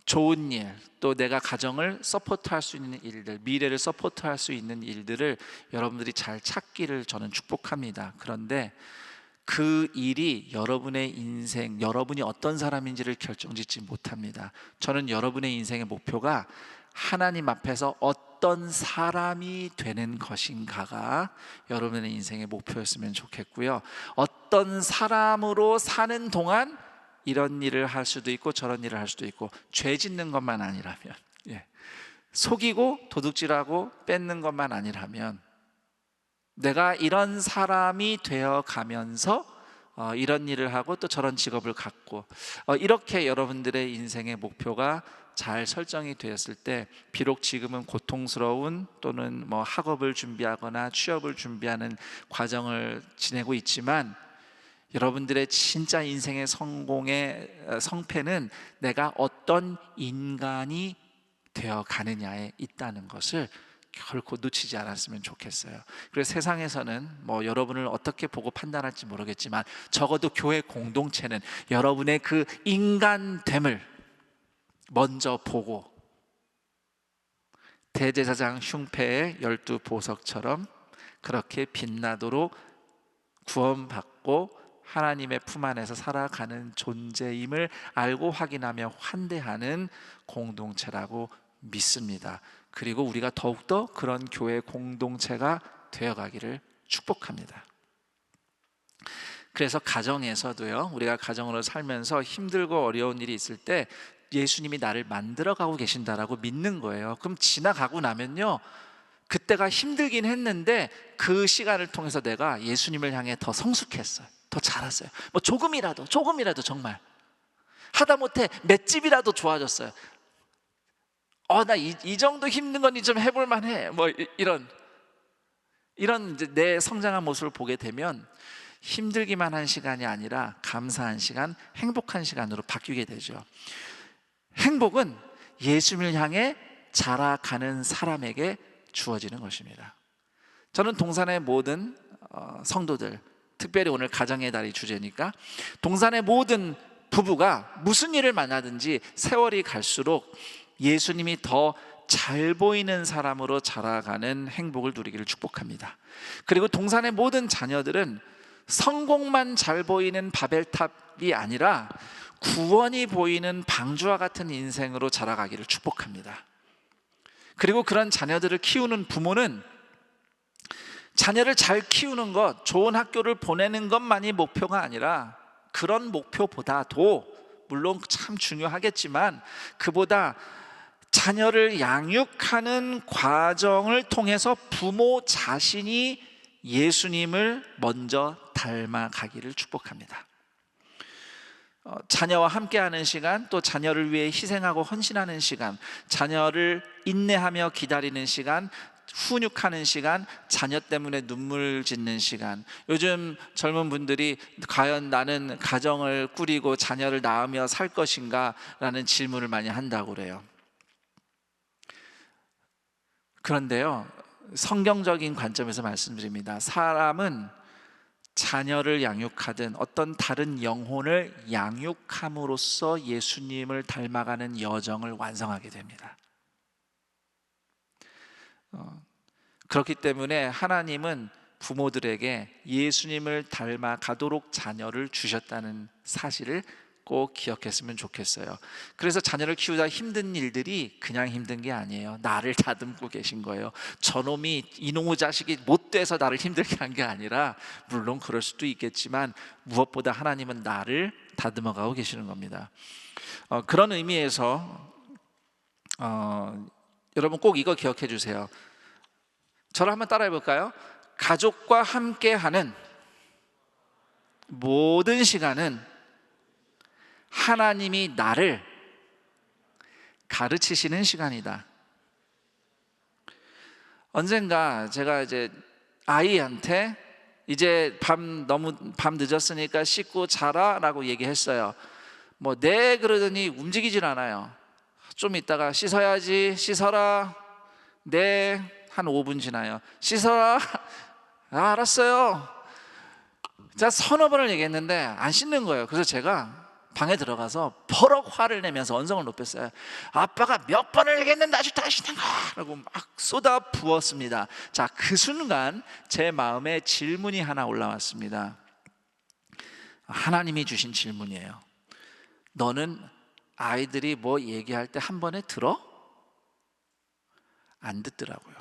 좋은 일, 또 내가 가정을 서포트할 수 있는 일들, 미래를 서포트할 수 있는 일들을 여러분들이 잘 찾기를 저는 축복합니다. 그런데 그 일이 여러분의 인생, 여러분이 어떤 사람인지를 결정짓지 못합니다. 저는 여러분의 인생의 목표가 하나님 앞에서 어떤 사람이 되는 것인가가 여러분의 인생의 목표였으면 좋겠고요. 어떤 사람으로 사는 동안 이런 일을 할 수도 있고 저런 일을 할 수도 있고, 죄 짓는 것만 아니라면, 속이고 도둑질하고 뺏는 것만 아니라면 내가 이런 사람이 되어 가면서 이런 일을 하고 또 저런 직업을 갖고, 이렇게 여러분들의 인생의 목표가 잘 설정이 되었을 때 비록 지금은 고통스러운 또는 학업을 준비하거나 취업을 준비하는 과정을 지내고 있지만 여러분들의 진짜 인생의 성공의 성패는 내가 어떤 인간이 되어 가느냐에 있다는 것을 결코 놓치지 않았으면 좋겠어요. 그래서 세상에서는 여러분을 어떻게 보고 판단할지 모르겠지만 적어도 교회 공동체는 여러분의 그 인간됨을 먼저 보고 대제사장 흉패의 12보석처럼 그렇게 빛나도록 구원받고 하나님의 품 안에서 살아가는 존재임을 알고 확인하며 환대하는 공동체라고 믿습니다. 그리고 우리가 더욱더 그런 교회 공동체가 되어가기를 축복합니다. 그래서 가정에서도요, 우리가 가정으로 살면서 힘들고 어려운 일이 있을 때 예수님이 나를 만들어가고 계신다라고 믿는 거예요. 그럼 지나가고 나면요, 그때가 힘들긴 했는데 그 시간을 통해서 내가 예수님을 향해 더 성숙했어요. 더 잘했어요. 조금이라도 정말 하다못해 맷집이라도 좋아졌어요. 나 이 정도 힘든 건 좀 해볼 만해. 이런 이제 내 성장한 모습을 보게 되면 힘들기만 한 시간이 아니라 감사한 시간, 행복한 시간으로 바뀌게 되죠. 행복은 예수님을 향해 자라가는 사람에게 주어지는 것입니다. 저는 동산의 모든 성도들, 특별히 오늘 가정의 달이 주제니까 동산의 모든 부부가 무슨 일을 만나든지 세월이 갈수록 예수님이 더 잘 보이는 사람으로 자라가는 행복을 누리기를 축복합니다. 그리고 동산의 모든 자녀들은 성공만 잘 보이는 바벨탑이 아니라 구원이 보이는 방주와 같은 인생으로 자라가기를 축복합니다. 그리고 그런 자녀들을 키우는 부모는 자녀를 잘 키우는 것, 좋은 학교를 보내는 것만이 목표가 아니라 그런 목표보다도 물론 참 중요하겠지만 그보다 자녀를 양육하는 과정을 통해서 부모 자신이 예수님을 먼저 닮아가기를 축복합니다. 자녀와 함께하는 시간, 또 자녀를 위해 희생하고 헌신하는 시간, 자녀를 인내하며 기다리는 시간, 훈육하는 시간, 자녀 때문에 눈물 짓는 시간. 요즘 젊은 분들이 과연 나는 가정을 꾸리고 자녀를 낳으며 살 것인가 라는 질문을 많이 한다고 그래요. 그런데요, 성경적인 관점에서 말씀드립니다. 사람은 자녀를 양육하든 어떤 다른 영혼을 양육함으로써 예수님을 닮아가는 여정을 완성하게 됩니다. 그렇기 때문에 하나님은 부모들에게 예수님을 닮아가도록 자녀를 주셨다는 사실을 꼭 기억했으면 좋겠어요. 그래서 자녀를 키우다 힘든 일들이 그냥 힘든 게 아니에요. 나를 다듬고 계신 거예요. 저놈이 이놈의 자식이 못돼서 나를 힘들게 한 게 아니라, 물론 그럴 수도 있겠지만 무엇보다 하나님은 나를 다듬어가고 계시는 겁니다. 그런 의미에서 여러분 꼭 이거 기억해 주세요. 저를 한번 따라해 볼까요? 가족과 함께하는 모든 시간은 하나님이 나를 가르치시는 시간이다. 언젠가 제가 이제 아이한테 이제 너무 밤 늦었으니까 씻고 자라 라고 얘기했어요. 네 그러더니 움직이질 않아요. 좀 있다가 씻어야지, 씻어라. 네, 한 5분 지나요. 씻어라. 알았어요. 제가 서너 번을 얘기했는데 안 씻는 거예요. 그래서 제가 방에 들어가서 버럭 화를 내면서 언성을 높였어요. 아빠가 몇 번을 얘기했는데 아직도 안 씻는 거야 라고 막 쏟아 부었습니다. 자, 그 순간 제 마음에 질문이 하나 올라왔습니다. 하나님이 주신 질문이에요. 너는 아이들이 뭐 얘기할 때 한 번에 들어? 안 듣더라고요.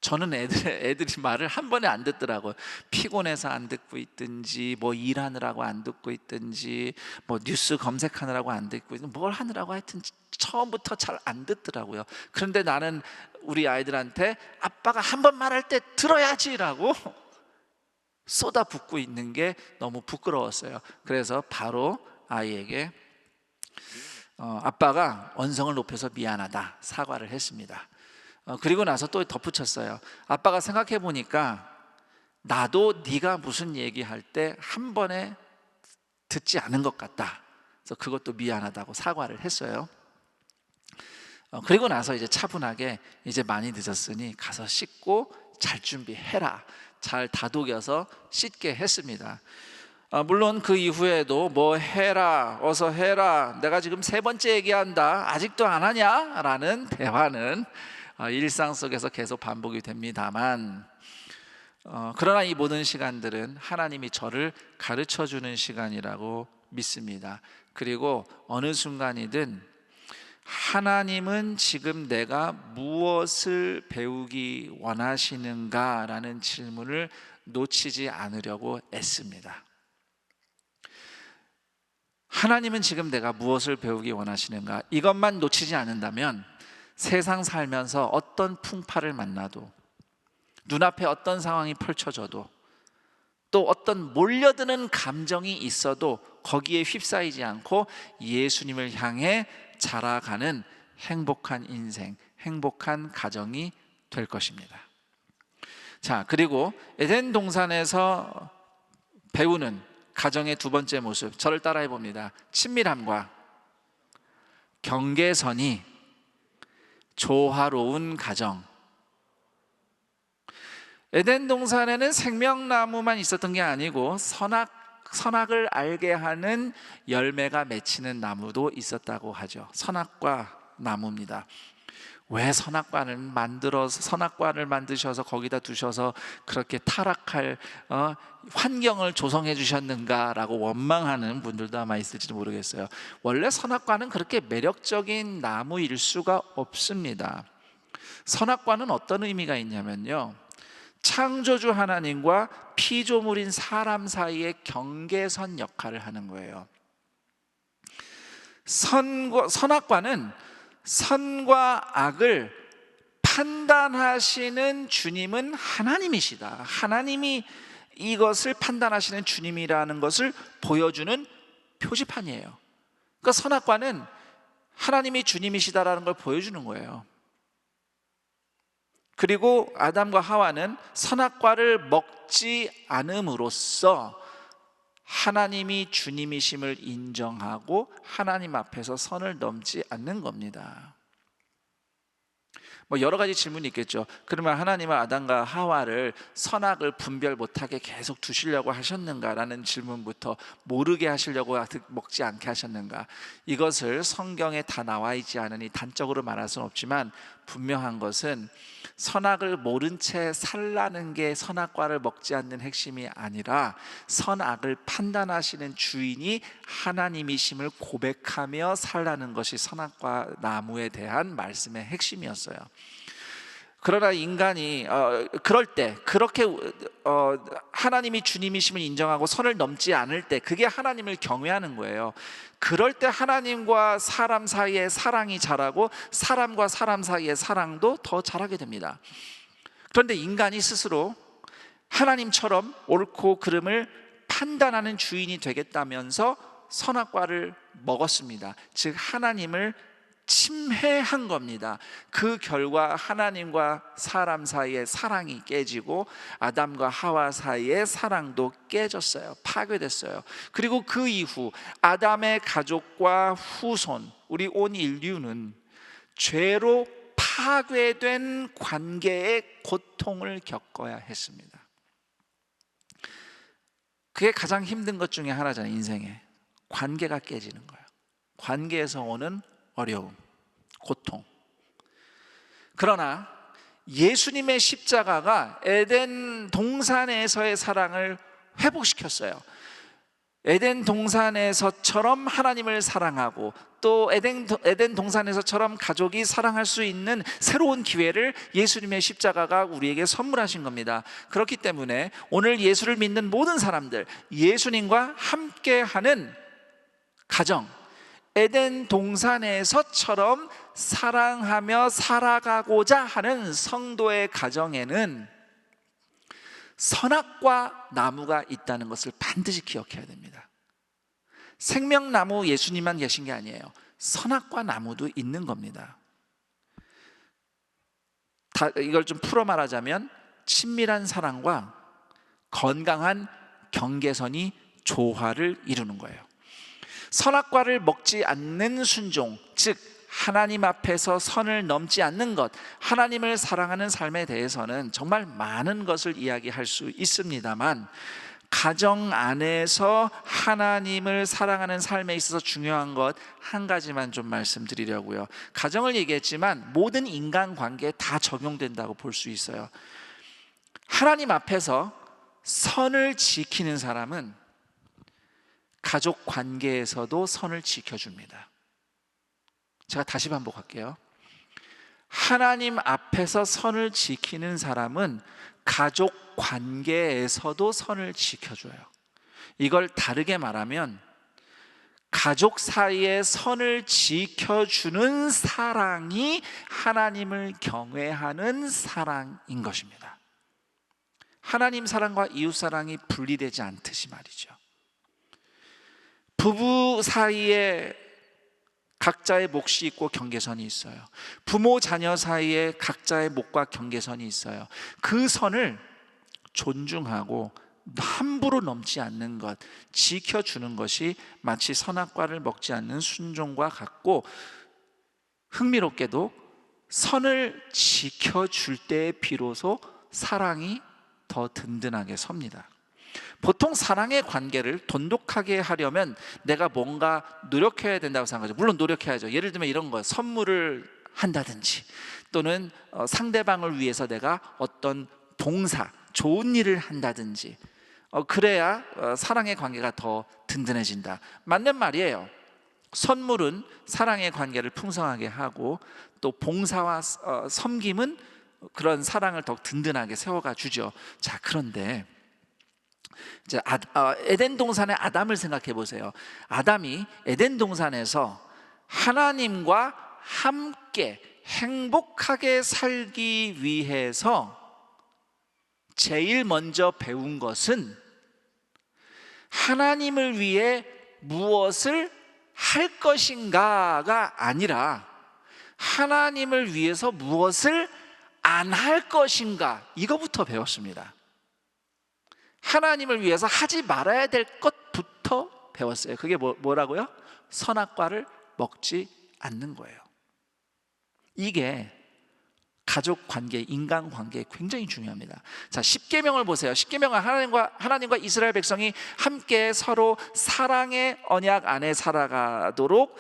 저는 애들이 말을 한 번에 안 듣더라고요. 피곤해서 안 듣고 있든지, 일하느라고 안 듣고 있든지, 뉴스 검색하느라고 안 듣고 있든지, 뭘 하느라고 하여튼 처음부터 잘 안 듣더라고요. 그런데 나는 우리 아이들한테 아빠가 한 번 말할 때 들어야지라고 쏟아붓고 있는 게 너무 부끄러웠어요. 그래서 바로 아이에게 아빠가 언성을 높여서 미안하다 사과를 했습니다. 그리고 나서 또 덧붙였어요. 아빠가 생각해 보니까 나도 네가 무슨 얘기할 때 한 번에 듣지 않은 것 같다. 그래서 그것도 미안하다고 사과를 했어요. 그리고 나서 이제 차분하게 이제 많이 늦었으니 가서 씻고 잘 준비해라. 잘 다독여서 씻게 했습니다. 물론 그 이후에도 해라, 어서 해라, 내가 지금 3번째 얘기한다, 아직도 안 하냐? 라는 대화는 일상 속에서 계속 반복이 됩니다만, 그러나 이 모든 시간들은 하나님이 저를 가르쳐주는 시간이라고 믿습니다. 그리고 어느 순간이든 하나님은 지금 내가 무엇을 배우기 원하시는가 라는 질문을 놓치지 않으려고 애씁니다. 하나님은 지금 내가 무엇을 배우기 원하시는가, 이것만 놓치지 않는다면 세상 살면서 어떤 풍파를 만나도, 눈앞에 어떤 상황이 펼쳐져도, 또 어떤 몰려드는 감정이 있어도 거기에 휩싸이지 않고 예수님을 향해 자라가는 행복한 인생, 행복한 가정이 될 것입니다. 자, 그리고 에덴 동산에서 배우는 가정의 두 번째 모습, 저를 따라해 봅니다. 친밀함과 경계선이 조화로운 가정. 에덴 동산에는 생명나무만 있었던 게 아니고 선악을 알게 하는 열매가 맺히는 나무도 있었다고 하죠. 선악과 나무입니다. 왜 선악과를 만드셔서 거기다 두셔서 그렇게 타락할 환경을 조성해 주셨는가라고 원망하는 분들도 아마 있을지도 모르겠어요. 원래 선악과는 그렇게 매력적인 나무일 수가 없습니다. 선악과는 어떤 의미가 있냐면요, 창조주 하나님과 피조물인 사람 사이의 경계선 역할을 하는 거예요. 선악과는 선과 악을 판단하시는 주님은 하나님이시다. 하나님이 이것을 판단하시는 주님이라는 것을 보여주는 표지판이에요. 그러니까 선악과는 하나님이 주님이시다라는 걸 보여주는 거예요. 그리고 아담과 하와는 선악과를 먹지 않음으로써 하나님이 주님이심을 인정하고 하나님 앞에서 선을 넘지 않는 겁니다. 여러 가지 질문이 있겠죠. 그러면 하나님은 아담과 하와를 선악을 분별 못하게 계속 두시려고 하셨는가라는 질문부터, 모르게 하시려고 먹지 않게 하셨는가, 이것을 성경에 다 나와 있지 않으니 단적으로 말할 수는 없지만 분명한 것은 선악을 모른 채 살라는 게 선악과를 먹지 않는 핵심이 아니라 선악을 판단하시는 주인이 하나님이심을 고백하며 살라는 것이 선악과 나무에 대한 말씀의 핵심이었어요. 그러나 인간이 그럴 때, 그렇게 하나님이 주님이심을 인정하고 선을 넘지 않을 때, 그게 하나님을 경외하는 거예요. 그럴 때 하나님과 사람 사이의 사랑이 자라고 사람과 사람 사이의 사랑도 더 자라게 됩니다. 그런데 인간이 스스로 하나님처럼 옳고 그름을 판단하는 주인이 되겠다면서 선악과를 먹었습니다. 즉 하나님을 침해한 겁니다. 그 결과 하나님과 사람 사이의 사랑이 깨지고 아담과 하와 사이의 사랑도 깨졌어요. 파괴됐어요. 그리고 그 이후 아담의 가족과 후손, 우리 온 인류는 죄로 파괴된 관계의 고통을 겪어야 했습니다. 그게 가장 힘든 것 중에 하나잖아요. 인생에 관계가 깨지는 거예요. 관계에서 오는 어려움, 고통. 그러나 예수님의 십자가가 에덴 동산에서의 사랑을 회복시켰어요. 에덴 동산에서처럼 하나님을 사랑하고 또 에덴 동산에서처럼 가족이 사랑할 수 있는 새로운 기회를 예수님의 십자가가 우리에게 선물하신 겁니다. 그렇기 때문에 오늘 예수를 믿는 모든 사람들, 예수님과 함께하는 가정, 에덴 동산에서처럼 사랑하며 살아가고자 하는 성도의 가정에는 선악과 나무가 있다는 것을 반드시 기억해야 됩니다. 생명나무 예수님만 계신 게 아니에요. 선악과 나무도 있는 겁니다. 이걸 좀 풀어 말하자면 친밀한 사랑과 건강한 경계선이 조화를 이루는 거예요. 선악과를 먹지 않는 순종, 즉 하나님 앞에서 선을 넘지 않는 것, 하나님을 사랑하는 삶에 대해서는 정말 많은 것을 이야기할 수 있습니다만, 가정 안에서 하나님을 사랑하는 삶에 있어서 중요한 것 한 가지만 좀 말씀드리려고요. 가정을 얘기했지만 모든 인간관계에 다 적용된다고 볼 수 있어요. 하나님 앞에서 선을 지키는 사람은 가족 관계에서도 선을 지켜줍니다. 제가 다시 반복할게요. 하나님 앞에서 선을 지키는 사람은 가족 관계에서도 선을 지켜줘요. 이걸 다르게 말하면 가족 사이에 선을 지켜주는 사랑이 하나님을 경외하는 사랑인 것입니다. 하나님 사랑과 이웃 사랑이 분리되지 않듯이 말이죠. 부부 사이에 각자의 몫이 있고 경계선이 있어요. 부모 자녀 사이에 각자의 몫과 경계선이 있어요. 그 선을 존중하고 함부로 넘지 않는 것, 지켜주는 것이 마치 선악과를 먹지 않는 순종과 같고, 흥미롭게도 선을 지켜줄 때 비로소 사랑이 더 든든하게 섭니다. 보통 사랑의 관계를 돈독하게 하려면 내가 뭔가 노력해야 된다고 생각하죠. 물론 노력해야죠. 예를 들면 이런 거예요. 선물을 한다든지 또는 상대방을 위해서 내가 어떤 봉사, 좋은 일을 한다든지 그래야 사랑의 관계가 더 든든해진다. 맞는 말이에요. 선물은 사랑의 관계를 풍성하게 하고 또 봉사와 섬김은 그런 사랑을 더 든든하게 세워가 주죠. 자, 그런데 이제 에덴 동산의 아담을 생각해 보세요. 아담이 에덴 동산에서 하나님과 함께 행복하게 살기 위해서 제일 먼저 배운 것은 하나님을 위해 무엇을 할 것인가가 아니라 하나님을 위해서 무엇을 안 할 것인가, 이거부터 배웠습니다. 하나님을 위해서 하지 말아야 될 것부터 배웠어요. 그게 뭐라고요? 선악과를 먹지 않는 거예요. 이게 가족 관계, 인간 관계에 굉장히 중요합니다. 자, 십계명을 보세요. 십계명은 하나님과 이스라엘 백성이 함께 서로 사랑의 언약 안에 살아가도록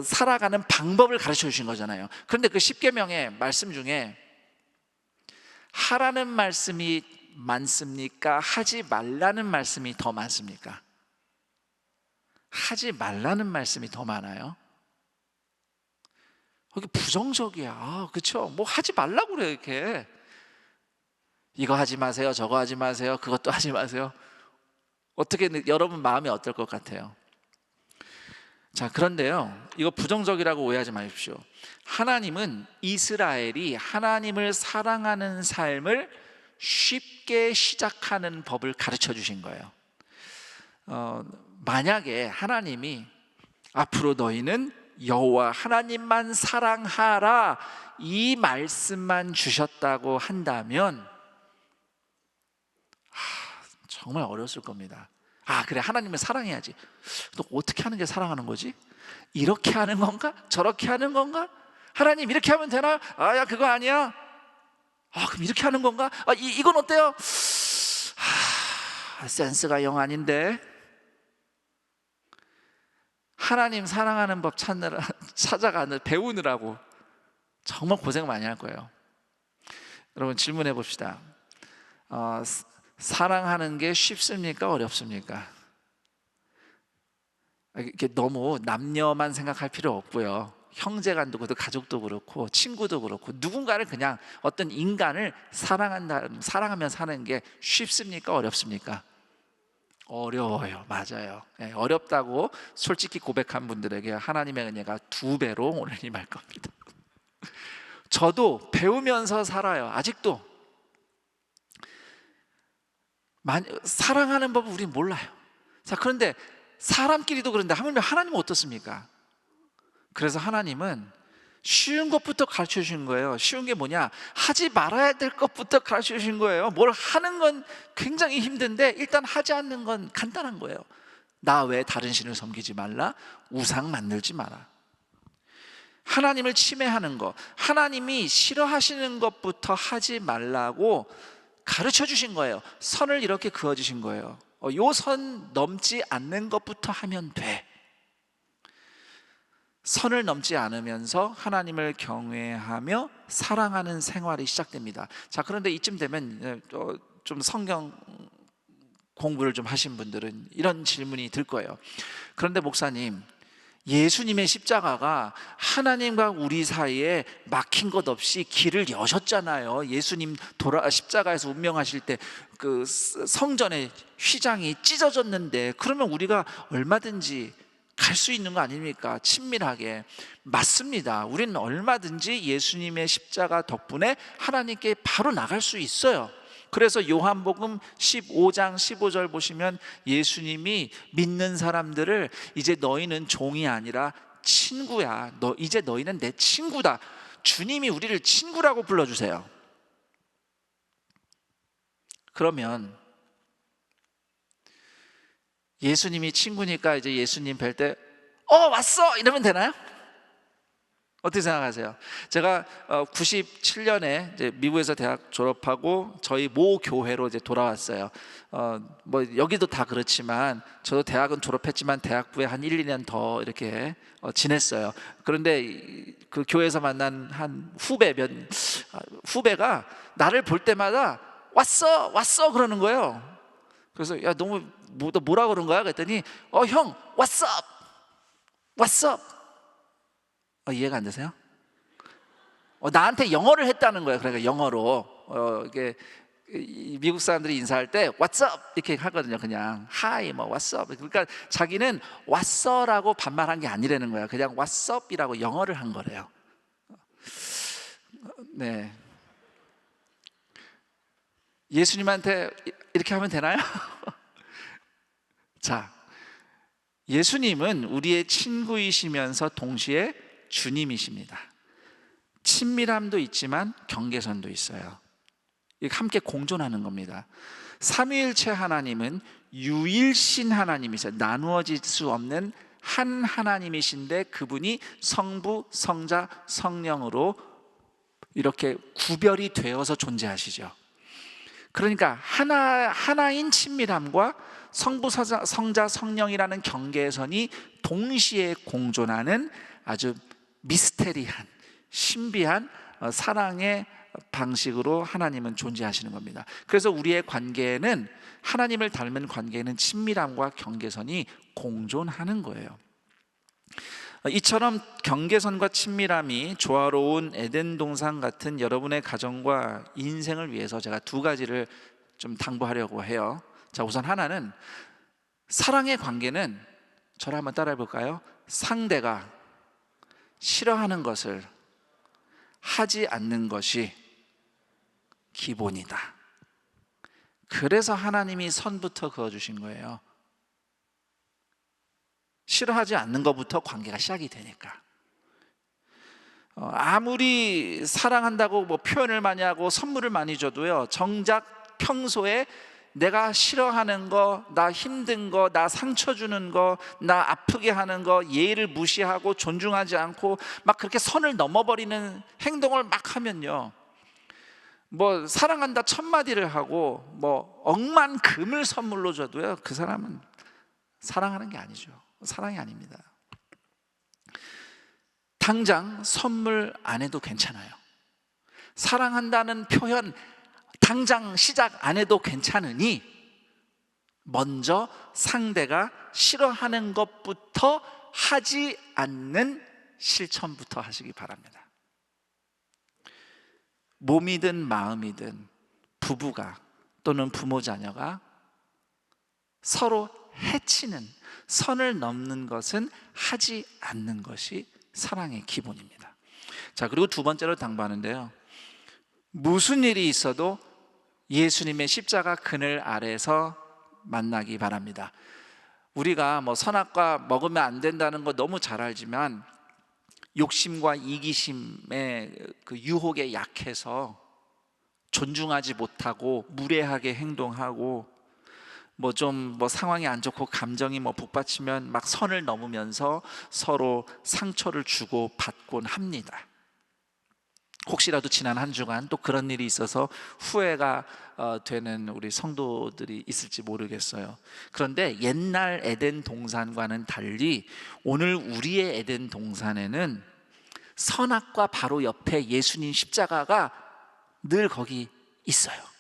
살아가는 방법을 가르쳐 주신 거잖아요. 그런데 그 십계명의 말씀 중에 하라는 말씀이 많습니까? 하지 말라는 말씀이 더 많습니까? 하지 말라는 말씀이 더 많아요. 이게 부정적이야. 그렇죠? 뭐 하지 말라고 그래. 이렇게 이거 하지 마세요, 저거 하지 마세요, 그것도 하지 마세요. 어떻게 여러분 마음이 어떨 것 같아요? 자, 그런데요, 이거 부정적이라고 오해하지 마십시오. 하나님은 이스라엘이 하나님을 사랑하는 삶을 쉽게 시작하는 법을 가르쳐 주신 거예요. 만약에 하나님이 앞으로 너희는 여호와 하나님만 사랑하라, 이 말씀만 주셨다고 한다면 정말 어려웠을 겁니다. 그래, 하나님을 사랑해야지. 또 어떻게 하는 게 사랑하는 거지? 이렇게 하는 건가? 저렇게 하는 건가? 하나님 이렇게 하면 되나? 야, 그거 아니야. 그럼 이렇게 하는 건가? 이건 어때요? 센스가 영 아닌데. 하나님 사랑하는 법 찾아가는 배우느라고 정말 고생 많이 할 거예요. 여러분, 질문해 봅시다. 사랑하는 게 쉽습니까? 어렵습니까? 이렇게 너무 남녀만 생각할 필요 없고요. 형제간도 그렇고 가족도 그렇고 친구도 그렇고 누군가를 그냥 어떤 인간을 사랑하면 사는 게 쉽습니까? 어렵습니까? 어려워요. 맞아요. 어렵다고 솔직히 고백한 분들에게 하나님의 은혜가 2배로 오늘 임할 겁니다. 저도 배우면서 살아요. 아직도 사랑하는 법을 우리는 몰라요. 자, 그런데 사람끼리도 그런데 하물며 하나님은 어떻습니까? 그래서 하나님은 쉬운 것부터 가르쳐 주신 거예요. 쉬운 게 뭐냐? 하지 말아야 될 것부터 가르쳐 주신 거예요. 뭘 하는 건 굉장히 힘든데 일단 하지 않는 건 간단한 거예요. 나 외에 다른 신을 섬기지 말라, 우상 만들지 마라. 하나님을 침해하는 것, 하나님이 싫어하시는 것부터 하지 말라고 가르쳐 주신 거예요. 선을 이렇게 그어 주신 거예요. 요 선 넘지 않는 것부터 하면 돼. 선을 넘지 않으면서 하나님을 경외하며 사랑하는 생활이 시작됩니다. 자, 그런데 이쯤 되면 좀 성경 공부를 좀 하신 분들은 이런 질문이 들 거예요. 그런데 목사님, 예수님의 십자가가 하나님과 우리 사이에 막힌 것 없이 길을 여셨잖아요. 예수님 십자가에서 운명하실 때 그 성전의 휘장이 찢어졌는데 그러면 우리가 얼마든지 갈 수 있는 거 아닙니까? 친밀하게. 맞습니다. 우리는 얼마든지 예수님의 십자가 덕분에 하나님께 바로 나갈 수 있어요. 그래서 요한복음 15장 15절 보시면 예수님이 믿는 사람들을 이제 너희는 종이 아니라 친구야. 이제 너희는 내 친구다. 주님이 우리를 친구라고 불러주세요. 그러면 예수님이 친구니까 이제 예수님 뵐 때 왔어! 이러면 되나요? 어떻게 생각하세요? 제가 97년에 이제 미국에서 대학 졸업하고 저희 모 교회로 이제 돌아왔어요. 뭐 여기도 다 그렇지만 저도 대학은 졸업했지만 대학부에 한 1, 2년 더 이렇게 지냈어요. 그런데 그 교회에서 만난 한 후배가 나를 볼 때마다 왔어 그러는 거예요. 그래서 야, 너 뭐라 그런 거야? 그랬더니 형 what's up? 이해가 안 되세요? 나한테 영어를 했다는 거예요. 그러니까 영어로 이게 미국 사람들이 인사할 때 what's up 이렇게 하거든요. 그냥 hi 뭐 what's up. 그러니까 자기는 what's up라고 반말한 게 아니라는 거야. 그냥 what's up이라고 영어를 한 거래요. 네. 예수님한테 이렇게 하면 되나요? 자, 예수님은 우리의 친구이시면서 동시에 주님이십니다. 친밀함도 있지만 경계선도 있어요. 이게 함께 공존하는 겁니다. 삼위일체 하나님은 유일신 하나님이세요. 나누어질 수 없는 한 하나님이신데 그분이 성부, 성자, 성령으로 이렇게 구별이 되어서 존재하시죠. 그러니까 하나인 친밀함과 성부, 성자, 성령이라는 경계선이 동시에 공존하는 아주 미스테리한, 신비한 사랑의 방식으로 하나님은 존재하시는 겁니다. 그래서 우리의 관계에는, 하나님을 닮은 관계에는 친밀함과 경계선이 공존하는 거예요. 이처럼 경계선과 친밀함이 조화로운 에덴 동산 같은 여러분의 가정과 인생을 위해서 제가 두 가지를 좀 당부하려고 해요. 자, 우선 하나는, 사랑의 관계는, 저를 한번 따라해 볼까요? 상대가 싫어하는 것을 하지 않는 것이 기본이다. 그래서 하나님이 선부터 그어주신 거예요. 싫어하지 않는 것부터 관계가 시작이 되니까. 아무리 사랑한다고 뭐 표현을 많이 하고 선물을 많이 줘도요, 정작 평소에 내가 싫어하는 거, 나 힘든 거, 나 상처 주는 거, 나 아프게 하는 거, 예의를 무시하고 존중하지 않고 막 그렇게 선을 넘어버리는 행동을 막 하면요, 뭐 사랑한다 천마디를 하고 뭐 억만 금을 선물로 줘도요, 그 사람은 사랑하는 게 아니죠. 사랑이 아닙니다. 당장 선물 안 해도 괜찮아요. 사랑한다는 표현 당장 시작 안 해도 괜찮으니 먼저 상대가 싫어하는 것부터 하지 않는 실천부터 하시기 바랍니다. 몸이든 마음이든 부부가 또는 부모 자녀가 서로 해치는, 선을 넘는 것은 하지 않는 것이 사랑의 기본입니다. 자, 그리고 두 번째로 당부하는데요, 무슨 일이 있어도 예수님의 십자가 그늘 아래서 만나기 바랍니다. 우리가 뭐 선악과 먹으면 안 된다는 거 너무 잘 알지만 욕심과 이기심의 그 유혹에 약해서 존중하지 못하고 무례하게 행동하고 뭐 좀 상황이 안 좋고 감정이 북받치면 막 선을 넘으면서 서로 상처를 주고 받곤 합니다. 혹시라도 지난 한 주간 또 그런 일이 있어서 후회가 되는 우리 성도들이 있을지 모르겠어요. 그런데 옛날 에덴 동산과는 달리 오늘 우리의 에덴 동산에는 선악과 바로 옆에 예수님 십자가가 늘 거기 있어요.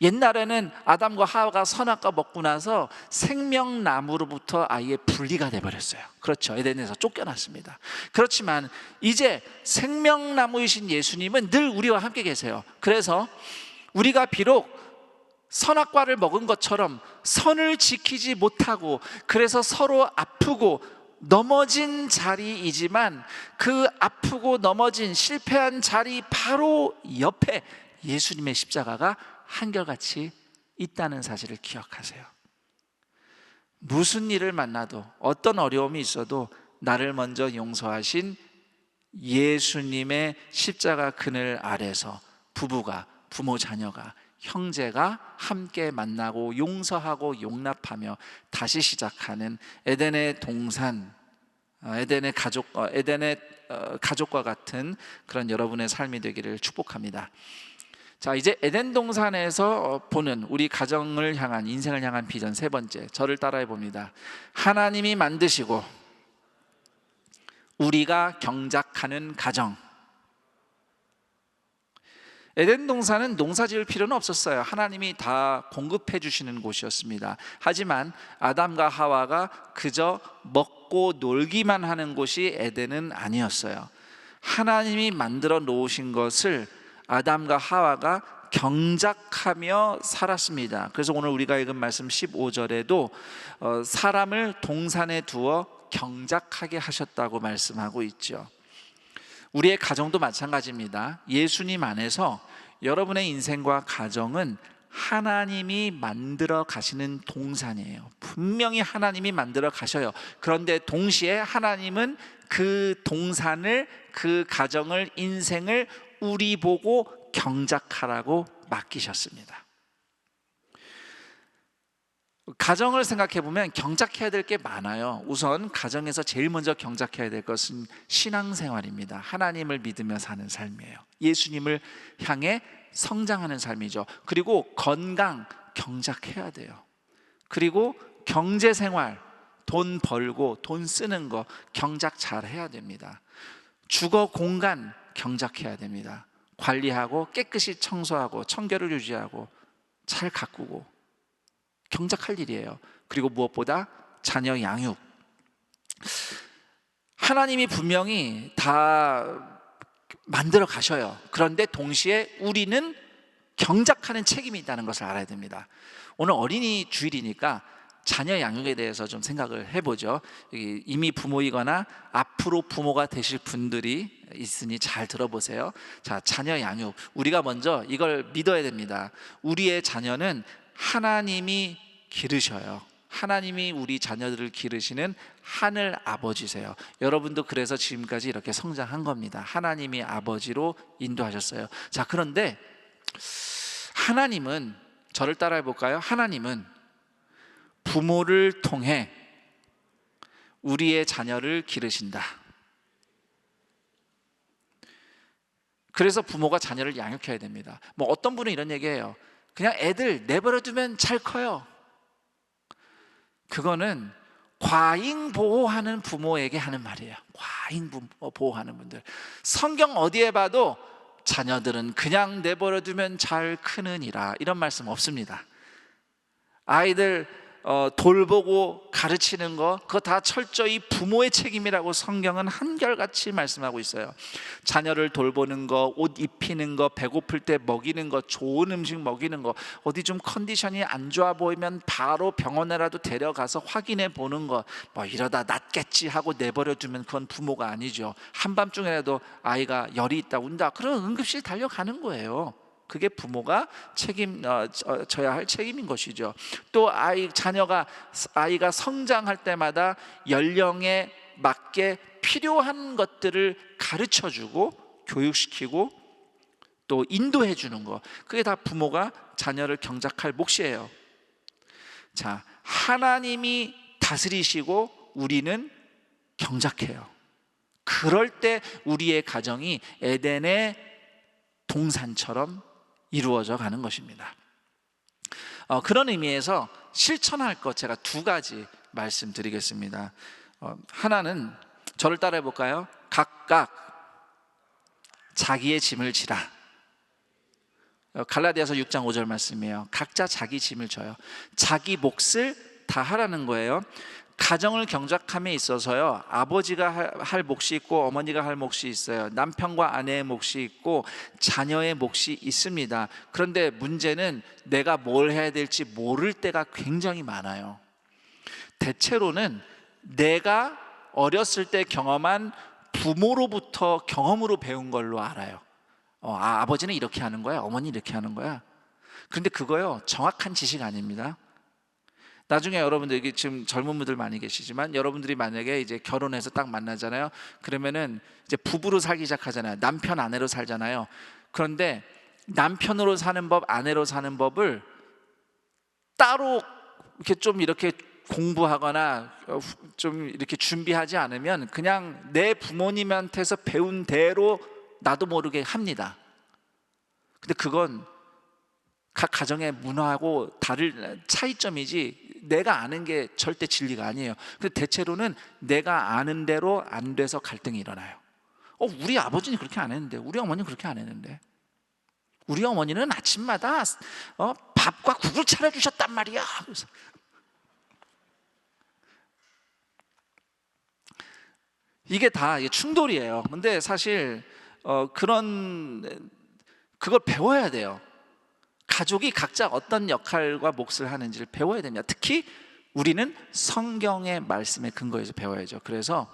옛날에는 아담과 하와가 선악과 먹고 나서 생명나무로부터 아예 분리가 돼버렸어요. 그렇죠, 에덴에서 쫓겨났습니다. 그렇지만 이제 생명나무이신 예수님은 늘 우리와 함께 계세요. 그래서 우리가 비록 선악과를 먹은 것처럼 선을 지키지 못하고 그래서 서로 아프고 넘어진 자리이지만 그 아프고 넘어진 실패한 자리 바로 옆에 예수님의 십자가가 한결같이 있다는 사실을 기억하세요. 무슨 일을 만나도 어떤 어려움이 있어도 나를 먼저 용서하신 예수님의 십자가 그늘 아래서 부부가, 부모 자녀가, 형제가 함께 만나고 용서하고 용납하며 다시 시작하는 에덴의 동산, 에덴의 가족과 같은 그런 여러분의 삶이 되기를 축복합니다. 자, 이제 에덴 동산에서 보는 우리 가정을 향한, 인생을 향한 비전 세 번째, 저를 따라해 봅니다. 하나님이 만드시고 우리가 경작하는 가정. 에덴 동산은 농사 지을 필요는 없었어요. 하나님이 다 공급해 주시는 곳이었습니다. 하지만 아담과 하와가 그저 먹고 놀기만 하는 곳이 에덴은 아니었어요. 하나님이 만들어 놓으신 것을 아담과 하와가 경작하며 살았습니다. 그래서 오늘 우리가 읽은 말씀 15절에도 사람을 동산에 두어 경작하게 하셨다고 말씀하고 있죠. 우리의 가정도 마찬가지입니다. 예수님 안에서 여러분의 인생과 가정은 하나님이 만들어 가시는 동산이에요. 분명히 하나님이 만들어 가셔요. 그런데 동시에 하나님은 그 동산을, 그 가정을, 인생을 우리 보고 경작하라고 맡기셨습니다. 가정을 생각해 보면 경작해야 될 게 많아요. 우선 가정에서 제일 먼저 경작해야 될 것은 신앙생활입니다. 하나님을 믿으며 사는 삶이에요. 예수님을 향해 성장하는 삶이죠. 그리고 건강 경작해야 돼요. 그리고 경제생활, 돈 벌고 돈 쓰는 거 경작 잘 해야 됩니다. 주거 공간 경작해야 됩니다. 관리하고 깨끗이 청소하고 청결을 유지하고 잘 가꾸고 경작할 일이에요. 그리고 무엇보다 자녀 양육. 하나님이 분명히 다 만들어 가셔요. 그런데 동시에 우리는 경작하는 책임이 있다는 것을 알아야 됩니다. 오늘 어린이 주일이니까 자녀 양육에 대해서 좀 생각을 해보죠. 이미 부모이거나 앞으로 부모가 되실 분들이 있으니 잘 들어보세요. 자, 자녀 양육. 우리가 먼저 이걸 믿어야 됩니다. 우리의 자녀는 하나님이 기르셔요. 하나님이 우리 자녀들을 기르시는 하늘 아버지세요. 여러분도 그래서 지금까지 이렇게 성장한 겁니다. 하나님이 아버지로 인도하셨어요. 자, 그런데 하나님은, 저를 따라해 볼까요? 하나님은 부모를 통해 우리의 자녀를 기르신다. 그래서 부모가 자녀를 양육해야 됩니다. 뭐 어떤 분은 이런 얘기해요. 그냥 애들 내버려 두면 잘 커요. 그거는 과잉 보호하는 부모에게 하는 말이에요. 과잉 보호하는 분들. 성경 어디에 봐도 자녀들은 그냥 내버려 두면 잘 크느니라 이런 말씀 없습니다. 아이들 돌보고 가르치는 거, 그거 다 철저히 부모의 책임이라고 성경은 한결같이 말씀하고 있어요. 자녀를 돌보는 거, 옷 입히는 거, 배고플 때 먹이는 거, 좋은 음식 먹이는 거, 어디 좀 컨디션이 안 좋아 보이면 바로 병원에라도 데려가서 확인해 보는 거, 뭐 이러다 낫겠지 하고 내버려 두면 그건 부모가 아니죠. 한밤중에라도 아이가 열이 있다 운다, 그럼 응급실 달려가는 거예요. 그게 부모가 져야 할 책임인 것이죠. 또 아이가 성장할 때마다 연령에 맞게 필요한 것들을 가르쳐주고 교육시키고 또 인도해 주는 거, 그게 다 부모가 자녀를 경작할 몫이에요. 자, 하나님이 다스리시고 우리는 경작해요. 그럴 때 우리의 가정이 에덴의 동산처럼 이루어져 가는 것입니다. 그런 의미에서 실천할 것 제가 두 가지 말씀드리겠습니다. 하나는, 저를 따라해 볼까요? 각각 자기의 짐을 지라. 갈라디아서 6장 5절 말씀이에요. 각자 자기 짐을 져요. 자기 몫을 다 하라는 거예요. 가정을 경작함에 있어서요, 아버지가 할 몫이 있고 어머니가 할 몫이 있어요. 남편과 아내의 몫이 있고 자녀의 몫이 있습니다. 그런데 문제는 내가 뭘 해야 될지 모를 때가 굉장히 많아요. 대체로는 내가 어렸을 때 경험한 부모로부터 경험으로 배운 걸로 알아요. 아버지는 이렇게 하는 거야, 어머니 이렇게 하는 거야. 그런데 그거요, 정확한 지식 아닙니다. 나중에 여러분들, 이게 지금 젊은 분들 많이 계시지만, 여러분들이 만약에 이제 결혼해서 딱 만나잖아요. 그러면은 이제 부부로 살기 시작하잖아요. 남편 아내로 살잖아요. 그런데 남편으로 사는 법, 아내로 사는 법을 따로 이렇게 공부하거나 좀 이렇게 준비하지 않으면 그냥 내 부모님한테서 배운 대로 나도 모르게 합니다. 근데 그건 각 가정의 문화하고 다른 차이점이지 내가 아는 게 절대 진리가 아니에요. 근데 대체로는 내가 아는 대로 안 돼서 갈등이 일어나요. 우리 아버지는 그렇게 안 했는데, 우리 어머니는 그렇게 안 했는데, 우리 어머니는 아침마다 밥과 국을 차려주셨단 말이야. 그래서 이게 다 충돌이에요. 근데 사실 그걸 배워야 돼요. 가족이 각자 어떤 역할과 몫을 하는지를 배워야 됩니다. 특히 우리는 성경의 말씀에 근거해서 배워야죠. 그래서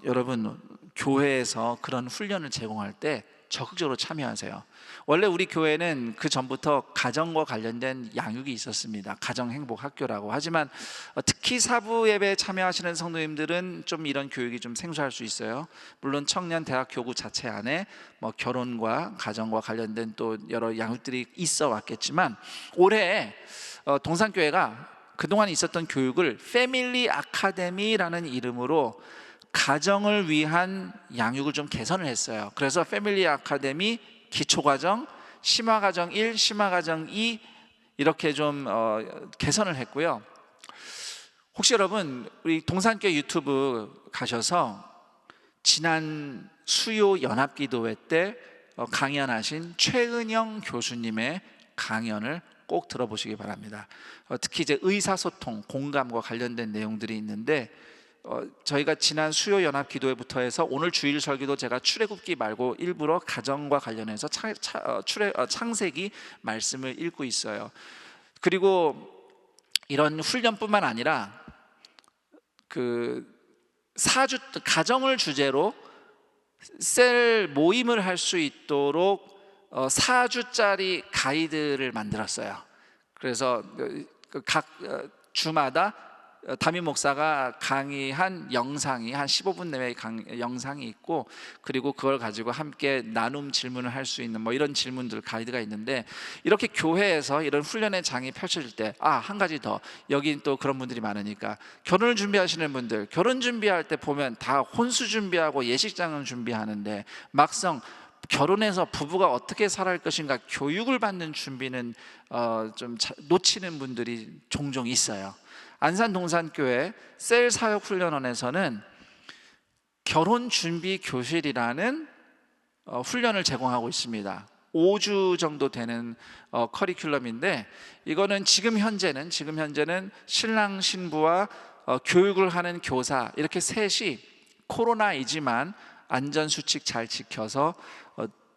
여러분 교회에서 그런 훈련을 제공할 때 적극적으로 참여하세요. 원래 우리 교회는 그 전부터 가정과 관련된 양육이 있었습니다. 가정행복학교라고. 하지만 특히 사부 예배에 참여하시는 성도님들은 좀 이런 교육이 좀 생소할 수 있어요. 물론 청년 대학 교구 자체 안에 뭐 결혼과 가정과 관련된 또 여러 양육들이 있어 왔겠지만, 올해 동산교회가 그동안 있었던 교육을 패밀리 아카데미라는 이름으로 가정을 위한 양육을 좀 개선을 했어요. 그래서 패밀리 아카데미 기초과정, 심화과정 1, 심화과정 2 이렇게 좀 개선을 했고요. 혹시 여러분 우리 동산교회 유튜브 가셔서 지난 수요 연합기도회 때 강연하신 최은영 교수님의 강연을 꼭 들어보시기 바랍니다. 특히 이제 의사소통, 공감과 관련된 내용들이 있는데, 저희가 지난 수요 연합 기도회부터 해서 오늘 주일 설교도 제가 출애굽기 말고 일부러 가정과 관련해서 창세기 말씀을 읽고 있어요. 그리고 이런 훈련뿐만 아니라 그 가정을 주제로 셀 모임을 할 수 있도록 4주짜리 가이드를 만들었어요. 그래서 각 주마다 담임 목사가 강의한 영상이 한 15분 내외의 영상이 있고, 그리고 그걸 가지고 함께 나눔 질문을 할 수 있는 뭐 이런 질문들 가이드가 있는데, 이렇게 교회에서 이런 훈련의 장이 펼쳐질 때 한 가지 더, 여기 또 그런 분들이 많으니까 결혼을 준비하시는 분들, 결혼 준비할 때 보면 다 혼수 준비하고 예식장을 준비하는데 막상 결혼해서 부부가 어떻게 살아갈 것인가 교육을 받는 준비는 좀 놓치는 분들이 종종 있어요. 안산 동산교회 셀 사역훈련원에서는 결혼 준비 교실이라는 훈련을 제공하고 있습니다. 5주 정도 되는 커리큘럼인데, 이거는 지금 현재는 신랑 신부와 교육을 하는 교사 이렇게 셋이 코로나이지만 안전수칙 잘 지켜서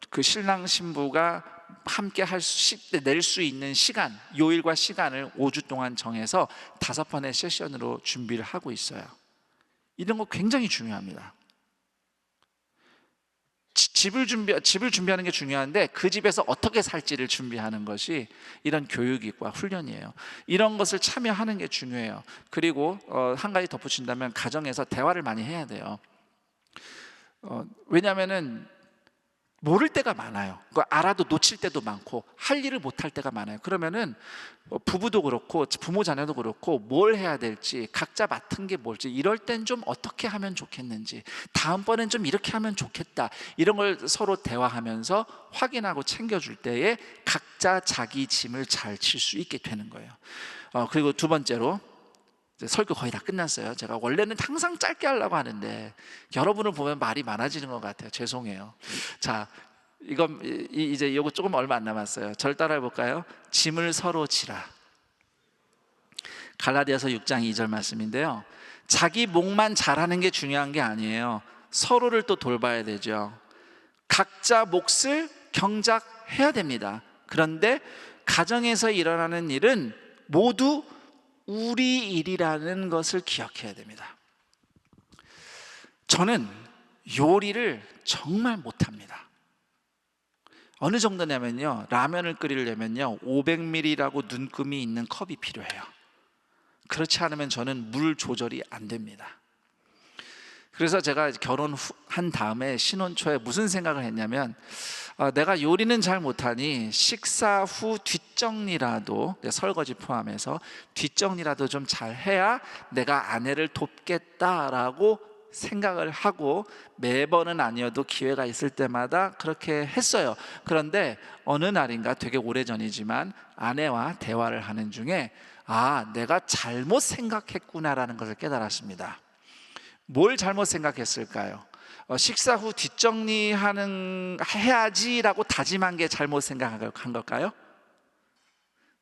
그 신랑 신부가 함께 낼 수 있는 시간, 요일과 시간을 5주 동안 정해서 5번의 세션으로 준비를 하고 있어요. 이런 거 굉장히 중요합니다. 집을 준비하는 게 중요한데 그 집에서 어떻게 살지를 준비하는 것이 이런 교육과 훈련이에요. 이런 것을 참여하는 게 중요해요. 그리고 한 가지 덧붙인다면 가정에서 대화를 많이 해야 돼요. 왜냐하면은 모를 때가 많아요. 알아도 놓칠 때도 많고 할 일을 못할 때가 많아요. 그러면은 부부도 그렇고 부모 자녀도 그렇고 뭘 해야 될지, 각자 맡은 게 뭘지, 이럴 땐 좀 어떻게 하면 좋겠는지, 다음번엔 좀 이렇게 하면 좋겠다, 이런 걸 서로 대화하면서 확인하고 챙겨줄 때에 각자 자기 짐을 잘 칠 수 있게 되는 거예요. 그리고 두 번째로, 설교 거의 다 끝났어요. 제가 원래는 항상 짧게 하려고 하는데 여러분을 보면 말이 많아지는 것 같아요. 죄송해요. 자, 이제 이거 조금 얼마 안 남았어요. 절 따라해 볼까요? 짐을 서로 지라. 갈라디아서 6장 2절 말씀인데요, 자기 몫만 잘하는 게 중요한 게 아니에요. 서로를 또 돌봐야 되죠. 각자 몫을 경작해야 됩니다. 그런데 가정에서 일어나는 일은 모두 우리 일이라는 것을 기억해야 됩니다. 저는 요리를 정말 못합니다. 어느 정도냐면요, 라면을 끓이려면요 500ml라고 눈금이 있는 컵이 필요해요. 그렇지 않으면 저는 물 조절이 안 됩니다. 그래서 제가 결혼한 다음에 신혼 초에 무슨 생각을 했냐면, 내가 요리는 잘 못하니 식사 후 뒷정리라도, 설거지 포함해서 뒷정리라도 좀 잘 해야 내가 아내를 돕겠다라고 생각을 하고, 매번은 아니어도 기회가 있을 때마다 그렇게 했어요. 그런데 어느 날인가, 되게 오래전이지만 아내와 대화를 하는 중에 내가 잘못 생각했구나라는 것을 깨달았습니다. 뭘 잘못 생각했을까요? 식사 후 뒷정리해야지라고 다짐한 게 잘못 생각한 걸까요?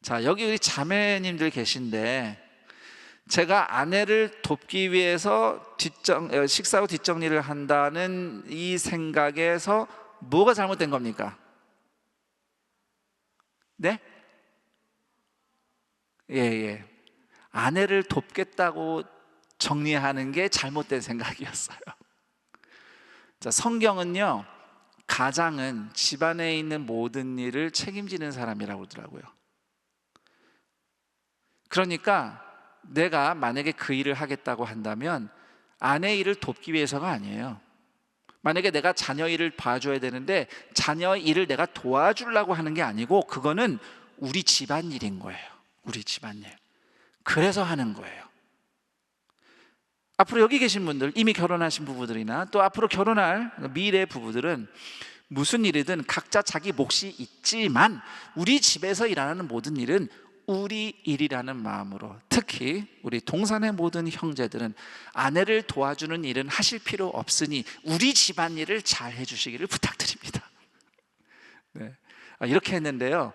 자, 여기 우리 자매님들 계신데, 제가 아내를 돕기 위해서 식사 후 뒷정리를 한다는 이 생각에서 뭐가 잘못된 겁니까? 네? 예. 아내를 돕겠다고 정리하는 게 잘못된 생각이었어요. 자, 성경은요, 가장은 집안에 있는 모든 일을 책임지는 사람이라고 그러더라고요. 그러니까 내가 만약에 그 일을 하겠다고 한다면 아내 일을 돕기 위해서가 아니에요. 만약에 내가 자녀 일을 봐줘야 되는데 자녀 일을 내가 도와주려고 하는 게 아니고, 그거는 우리 집안 일인 거예요. 우리 집안 일. 그래서 하는 거예요. 앞으로 여기 계신 분들, 이미 결혼하신 부부들이나 또 앞으로 결혼할 미래 부부들은 무슨 일이든 각자 자기 몫이 있지만 우리 집에서 일하는 모든 일은 우리 일이라는 마음으로, 특히 우리 동산의 모든 형제들은 아내를 도와주는 일은 하실 필요 없으니 우리 집안일을 잘 해주시기를 부탁드립니다. 네. 이렇게 했는데요,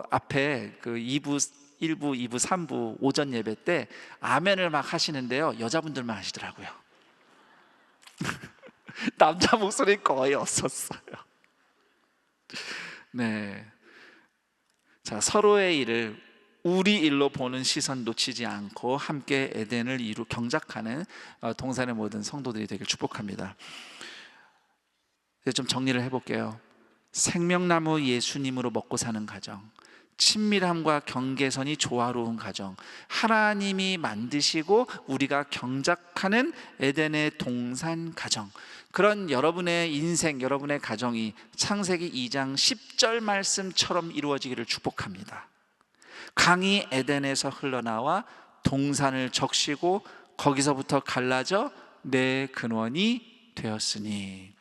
앞에 그 2부, 1부, 2부, 3부 오전 예배 때 아멘을 막 하시는데요, 여자분들만 하시더라고요. 남자 목소리 거의 없었어요. 네. 자, 서로의 일을 우리 일로 보는 시선 놓치지 않고 함께 에덴을 이루 경작하는 동산의 모든 성도들이 되길 축복합니다. 이제 좀 정리를 해볼게요. 생명나무 예수님으로 먹고 사는 가정, 친밀함과 경계선이 조화로운 가정, 하나님이 만드시고 우리가 경작하는 에덴의 동산 가정, 그런 여러분의 인생, 여러분의 가정이 창세기 2장 10절 말씀처럼 이루어지기를 축복합니다. 강이 에덴에서 흘러나와 동산을 적시고 거기서부터 갈라져 내 근원이 되었으니,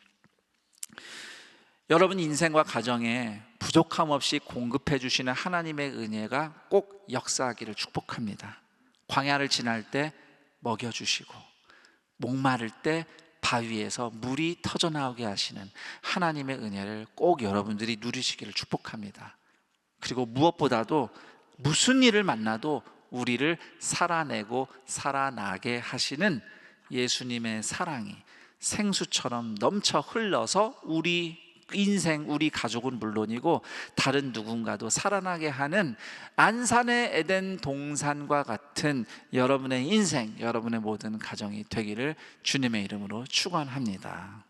여러분 인생과 가정에 부족함 없이 공급해 주시는 하나님의 은혜가 꼭 역사하기를 축복합니다. 광야를 지날 때 먹여주시고 목마를 때 바위에서 물이 터져나오게 하시는 하나님의 은혜를 꼭 여러분들이 누리시기를 축복합니다. 그리고 무엇보다도 무슨 일을 만나도 우리를 살아내고 살아나게 하시는 예수님의 사랑이 생수처럼 넘쳐 흘러서 우리 인생, 우리 가족은 물론이고 다른 누군가도 살아나게 하는 안산의 에덴 동산과 같은 여러분의 인생, 여러분의 모든 가정이 되기를 주님의 이름으로 축원합니다.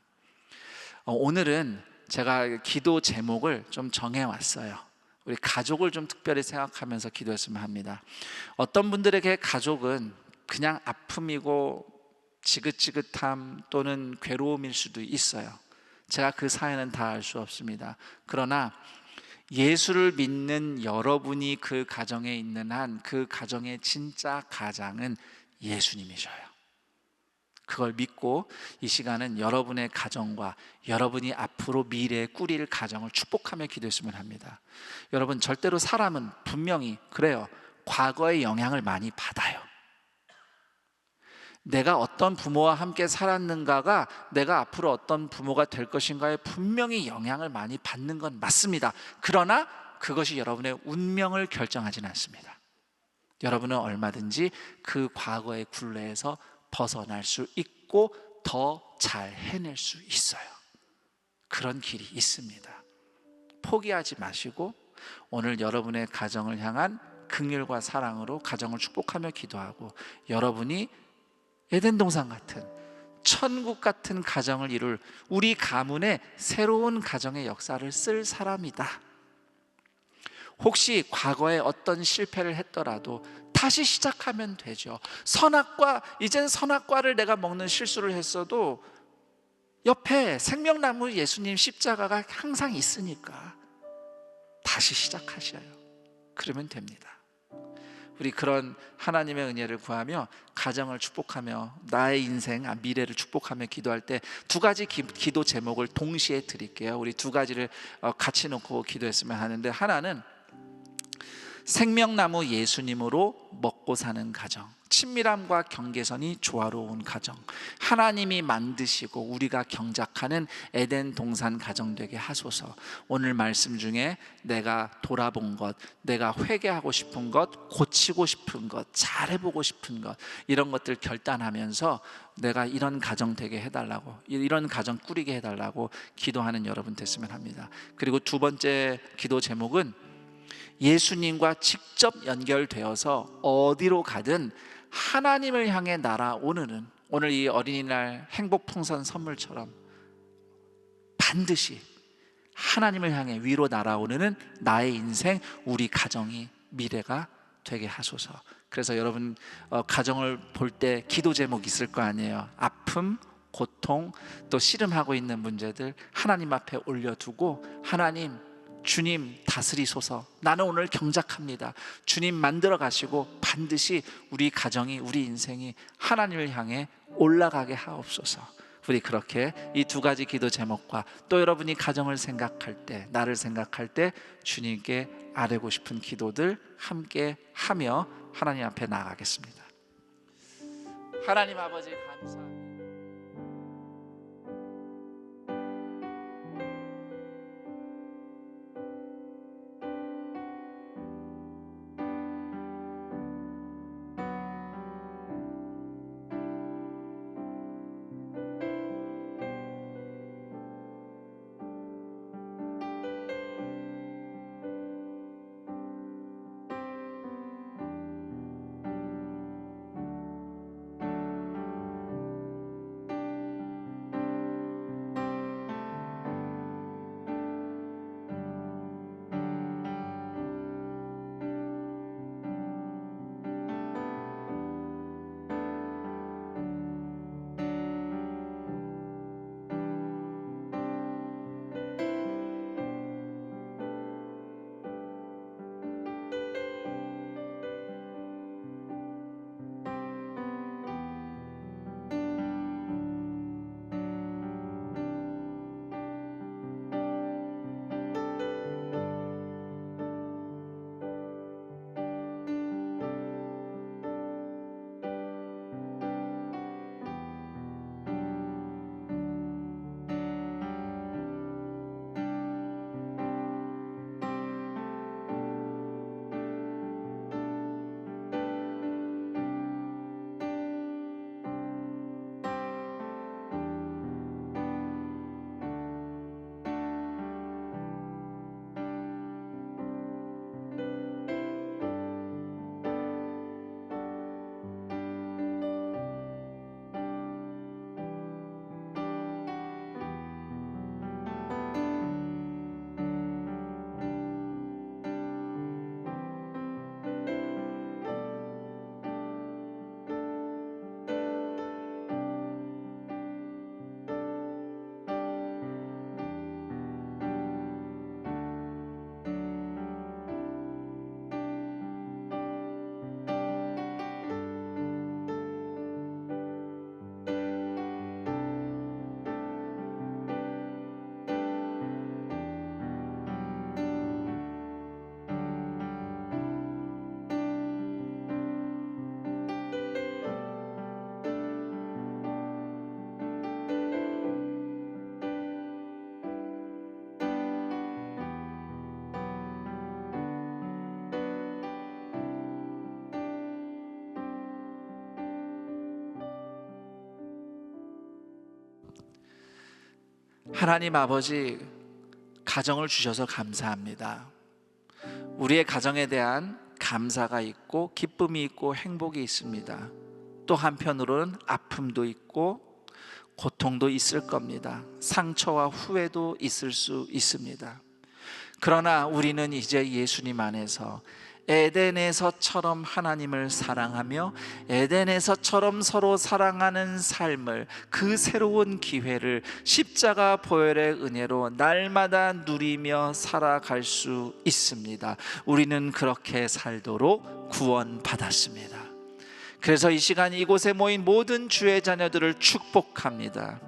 오늘은 제가 기도 제목을 좀 정해왔어요. 우리 가족을 좀 특별히 생각하면서 기도했으면 합니다. 어떤 분들에게 가족은 그냥 아픔이고 지긋지긋함 또는 괴로움일 수도 있어요. 제가 그 사연은 다 알 수 없습니다. 그러나 예수를 믿는 여러분이 그 가정에 있는 한 그 가정의 진짜 가장은 예수님이셔요. 그걸 믿고 이 시간은 여러분의 가정과 여러분이 앞으로 미래에 꾸릴 가정을 축복하며 기도했으면 합니다. 여러분, 절대로 사람은 분명히 그래요. 과거의 영향을 많이 받아요. 내가 어떤 부모와 함께 살았는가가 내가 앞으로 어떤 부모가 될 것인가에 분명히 영향을 많이 받는 건 맞습니다. 그러나 그것이 여러분의 운명을 결정하지는 않습니다. 여러분은 얼마든지 그 과거의 굴레에서 벗어날 수 있고 더 잘 해낼 수 있어요. 그런 길이 있습니다. 포기하지 마시고 오늘 여러분의 가정을 향한 긍휼과 사랑으로 가정을 축복하며 기도하고, 여러분이 에덴 동산 같은 천국 같은 가정을 이룰 우리 가문의 새로운 가정의 역사를 쓸 사람이다. 혹시 과거에 어떤 실패를 했더라도 다시 시작하면 되죠. 선악과, 이젠 선악과를 내가 먹는 실수를 했어도 옆에 생명나무 예수님 십자가가 항상 있으니까 다시 시작하셔요. 그러면 됩니다. 우리 그런 하나님의 은혜를 구하며 가정을 축복하며 나의 인생, 미래를 축복하며 기도할 때 두 가지 기도 제목을 동시에 드릴게요. 우리 두 가지를 같이 놓고 기도했으면 하는데, 하나는 생명나무 예수님으로 먹고 사는 가정, 친밀함과 경계선이 조화로운 가정, 하나님이 만드시고 우리가 경작하는 에덴 동산 가정 되게 하소서. 오늘 말씀 중에 내가 돌아본 것, 내가 회개하고 싶은 것, 고치고 싶은 것, 잘해보고 싶은 것, 이런 것들 결단하면서 내가 이런 가정 되게 해달라고, 이런 가정 꾸리게 해달라고 기도하는 여러분 됐으면 합니다. 그리고 두 번째 기도 제목은 예수님과 직접 연결되어서 어디로 가든 하나님을 향해 날아오는, 오늘 이 어린이날 행복풍선 선물처럼 반드시 하나님을 향해 위로 날아오는 나의 인생, 우리 가정이 미래가 되게 하소서. 그래서 여러분 가정을 볼 때 기도 제목 있을 거 아니에요. 아픔, 고통, 또 씨름하고 있는 문제들 하나님 앞에 올려두고, 하나님, 주님 다스리소서. 나는 오늘 경작합니다. 주님 만들어 가시고 반드시 우리 가정이, 우리 인생이 하나님을 향해 올라가게 하옵소서. 우리 그렇게 이 두 가지 기도 제목과 또 여러분이 가정을 생각할 때, 나를 생각할 때 주님께 아뢰고 싶은 기도들 함께 하며 하나님 앞에 나아가겠습니다. 하나님 아버지 감사합니다. 하나님 아버지, 가정을 주셔서 감사합니다. 우리의 가정에 대한 감사가 있고 기쁨이 있고 행복이 있습니다. 또 한편으로는 아픔도 있고 고통도 있을 겁니다. 상처와 후회도 있을 수 있습니다. 그러나 우리는 이제 예수님 안에서 에덴에서처럼 하나님을 사랑하며 에덴에서처럼 서로 사랑하는 삶을, 그 새로운 기회를 십자가 보혈의 은혜로 날마다 누리며 살아갈 수 있습니다. 우리는 그렇게 살도록 구원받았습니다. 그래서 이 시간 이곳에 모인 모든 주의 자녀들을 축복합니다.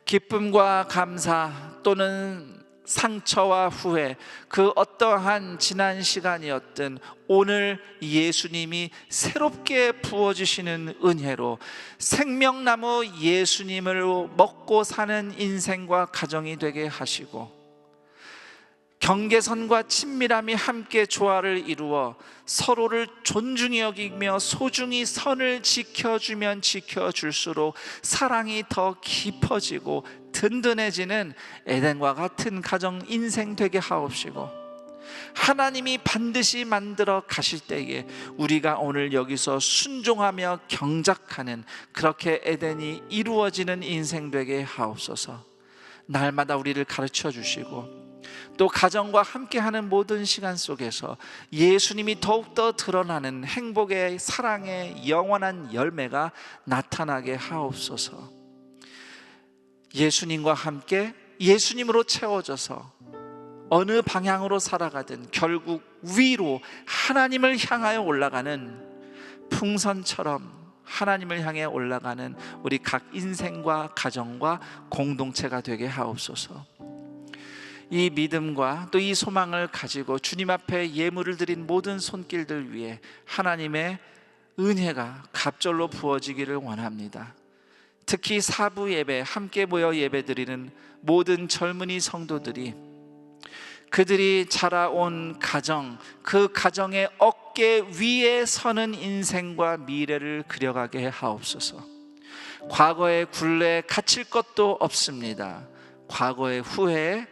기쁨과 감사 또는 상처와 후회, 그 어떠한 지난 시간이었든 오늘 예수님이 새롭게 부어주시는 은혜로 생명나무 예수님을 먹고 사는 인생과 가정이 되게 하시고, 경계선과 친밀함이 함께 조화를 이루어 서로를 존중히 여기며 소중히 선을 지켜주면 지켜줄수록 사랑이 더 깊어지고 든든해지는 에덴과 같은 가정 인생 되게 하옵시고, 하나님이 반드시 만들어 가실 때에 우리가 오늘 여기서 순종하며 경작하는 그렇게 에덴이 이루어지는 인생 되게 하옵소서. 날마다 우리를 가르쳐 주시고 또 가정과 함께하는 모든 시간 속에서 예수님이 더욱더 드러나는 행복의 사랑의 영원한 열매가 나타나게 하옵소서. 예수님과 함께 예수님으로 채워져서 어느 방향으로 살아가든 결국 위로 하나님을 향하여 올라가는 풍선처럼 하나님을 향해 올라가는 우리 각 인생과 가정과 공동체가 되게 하옵소서. 이 믿음과 또 이 소망을 가지고 주님 앞에 예물을 드린 모든 손길들 위에 하나님의 은혜가 갑절로 부어지기를 원합니다. 특히 사부 예배 함께 모여 예배드리는 모든 젊은이 성도들이 그들이 자라온 가정, 그 가정의 어깨 위에 서는 인생과 미래를 그려가게 하옵소서. 과거의 굴레에 갇힐 것도 없습니다. 과거의 후회에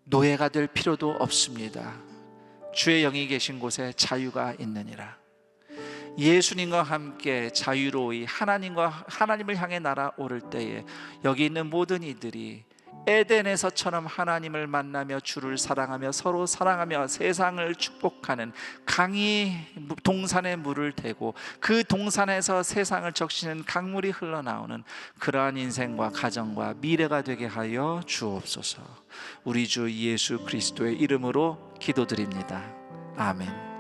노예가 될 필요도 없습니다. 주의 영이 계신 곳에 자유가 있느니라. 예수님과 함께 자유로이 하나님을 향해 날아오를 때에 여기 있는 모든 이들이 에덴에서처럼 하나님을 만나며 주를 사랑하며 서로 사랑하며 세상을 축복하는 강이 동산에 물을 대고 그 동산에서 세상을 적시는 강물이 흘러나오는 그러한 인생과 가정과 미래가 되게 하여 주옵소서. 우리 주 예수 그리스도의 이름으로 기도드립니다. 아멘.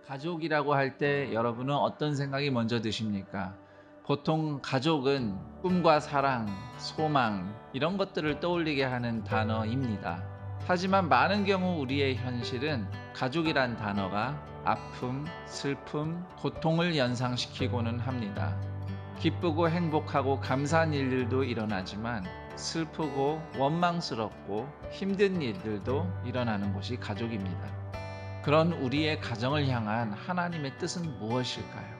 가족이라고 할 때 여러분은 어떤 생각이 먼저 드십니까? 보통 가족은 꿈과 사랑, 소망 이런 것들을 떠올리게 하는 단어입니다. 하지만 많은 경우 우리의 현실은 가족이란 단어가 아픔, 슬픔, 고통을 연상시키고는 합니다. 기쁘고 행복하고 감사한 일들도 일어나지만 슬프고 원망스럽고 힘든 일들도 일어나는 곳이 가족입니다. 그런 우리의 가정을 향한 하나님의 뜻은 무엇일까요?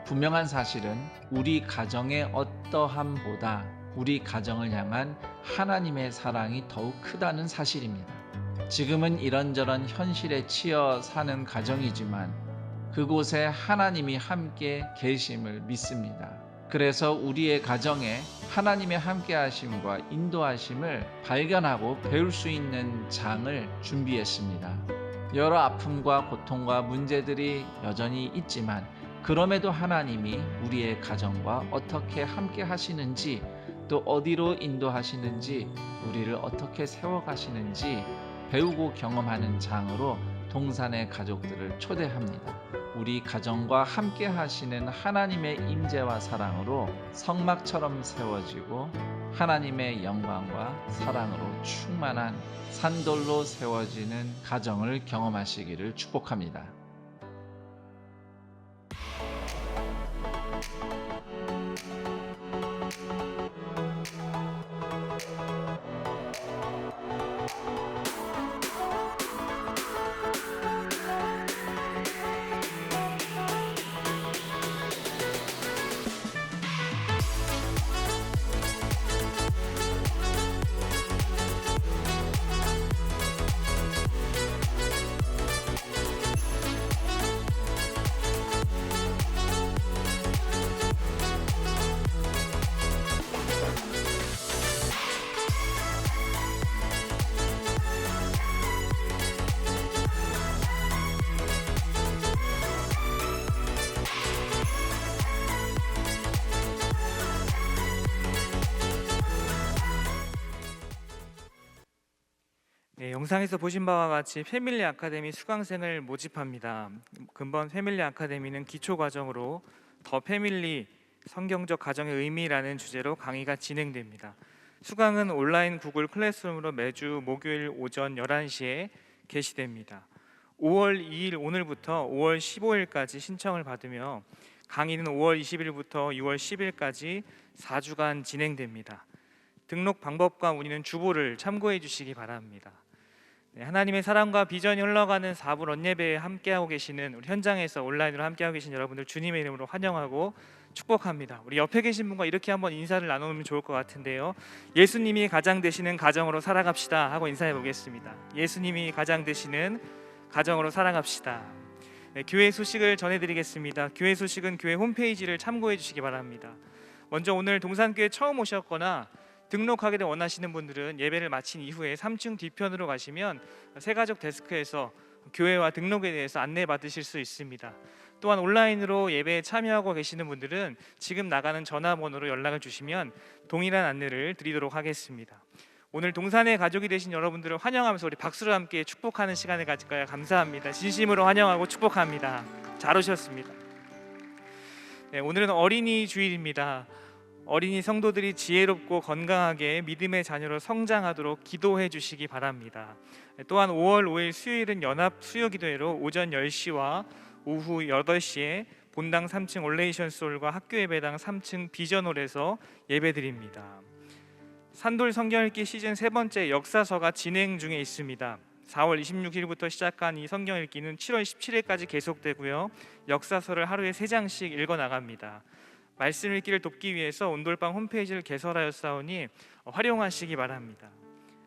분명한 사실은 우리 가정의 어떠함보다 우리 가정을 향한 하나님의 사랑이 더욱 크다는 사실입니다. 지금은 이런저런 현실에 치여 사는 가정이지만 그곳에 하나님이 함께 계심을 믿습니다. 그래서 우리의 가정에 하나님의 함께하심과 인도하심을 발견하고 배울 수 있는 장을 준비했습니다. 여러 아픔과 고통과 문제들이 여전히 있지만 그럼에도 하나님이 우리의 가정과 어떻게 함께 하시는지 또 어디로 인도하시는지 우리를 어떻게 세워가시는지 배우고 경험하는 장으로 동산의 가족들을 초대합니다. 우리 가정과 함께 하시는 하나님의 임재와 사랑으로 성막처럼 세워지고 하나님의 영광과 사랑으로 충만한 산돌로 세워지는 가정을 경험하시기를 축복합니다. 네, 영상에서 보신 바와 같이 패밀리 아카데미 수강생을 모집합니다. 근본 패밀리 아카데미는 기초 과정으로 더 패밀리 성경적 가정의 의미라는 주제로 강의가 진행됩니다. 수강은 온라인 구글 클래스룸으로 매주 목요일 오전 11시에 개시됩니다. 5월 2일 오늘부터 5월 15일까지 신청을 받으며 강의는 5월 20일부터 6월 10일까지 4주간 진행됩니다. 등록 방법과 문의는 주보를 참고해 주시기 바랍니다. 네, 하나님의 사랑과 비전이 흘러가는 4부 런예배에 함께하고 계시는 우리 현장에서 온라인으로 함께하고 계신 여러분들 주님의 이름으로 환영하고 축복합니다. 우리 옆에 계신 분과 이렇게 한번 인사를 나누면 좋을 것 같은데요. 예수님이 가장 되시는 가정으로 살아갑시다 하고 인사해 보겠습니다. 예수님이 가장 되시는 가정으로 살아갑시다. 네, 교회 소식을 전해드리겠습니다. 교회 소식은 교회 홈페이지를 참고해 주시기 바랍니다. 먼저 오늘 동산교회 처음 오셨거나 등록하기를 원하시는 분들은 예배를 마친 이후에 3층 뒤편으로 가시면 새가족 데스크에서 교회와 등록에 대해서 안내 받으실 수 있습니다. 또한 온라인으로 예배에 참여하고 계시는 분들은 지금 나가는 전화번호로 연락을 주시면 동일한 안내를 드리도록 하겠습니다. 오늘 동산의 가족이 되신 여러분들을 환영하면서 우리 박수로 함께 축복하는 시간을 가질까요? 감사합니다. 진심으로 환영하고 축복합니다. 잘 오셨습니다. 네, 오늘은 어린이 주일입니다. 어린이 성도들이 지혜롭고 건강하게 믿음의 자녀로 성장하도록 기도해 주시기 바랍니다. 또한 5월 5일 수요일은 연합 수요기도회로 오전 10시와 오후 8시에 본당 3층 올레이션스홀과 학교 예배당 3층 비전홀에서 예배드립니다. 산돌 성경읽기 시즌 3번째 역사서가 진행 중에 있습니다. 4월 26일부터 시작한 이 성경 읽기는 7월 17일까지 계속되고요. 역사서를 하루에 3장씩 읽어 나갑니다. 말씀 읽기를 돕기 위해서 온돌방 홈페이지를 개설하였사오니 활용하시기 바랍니다.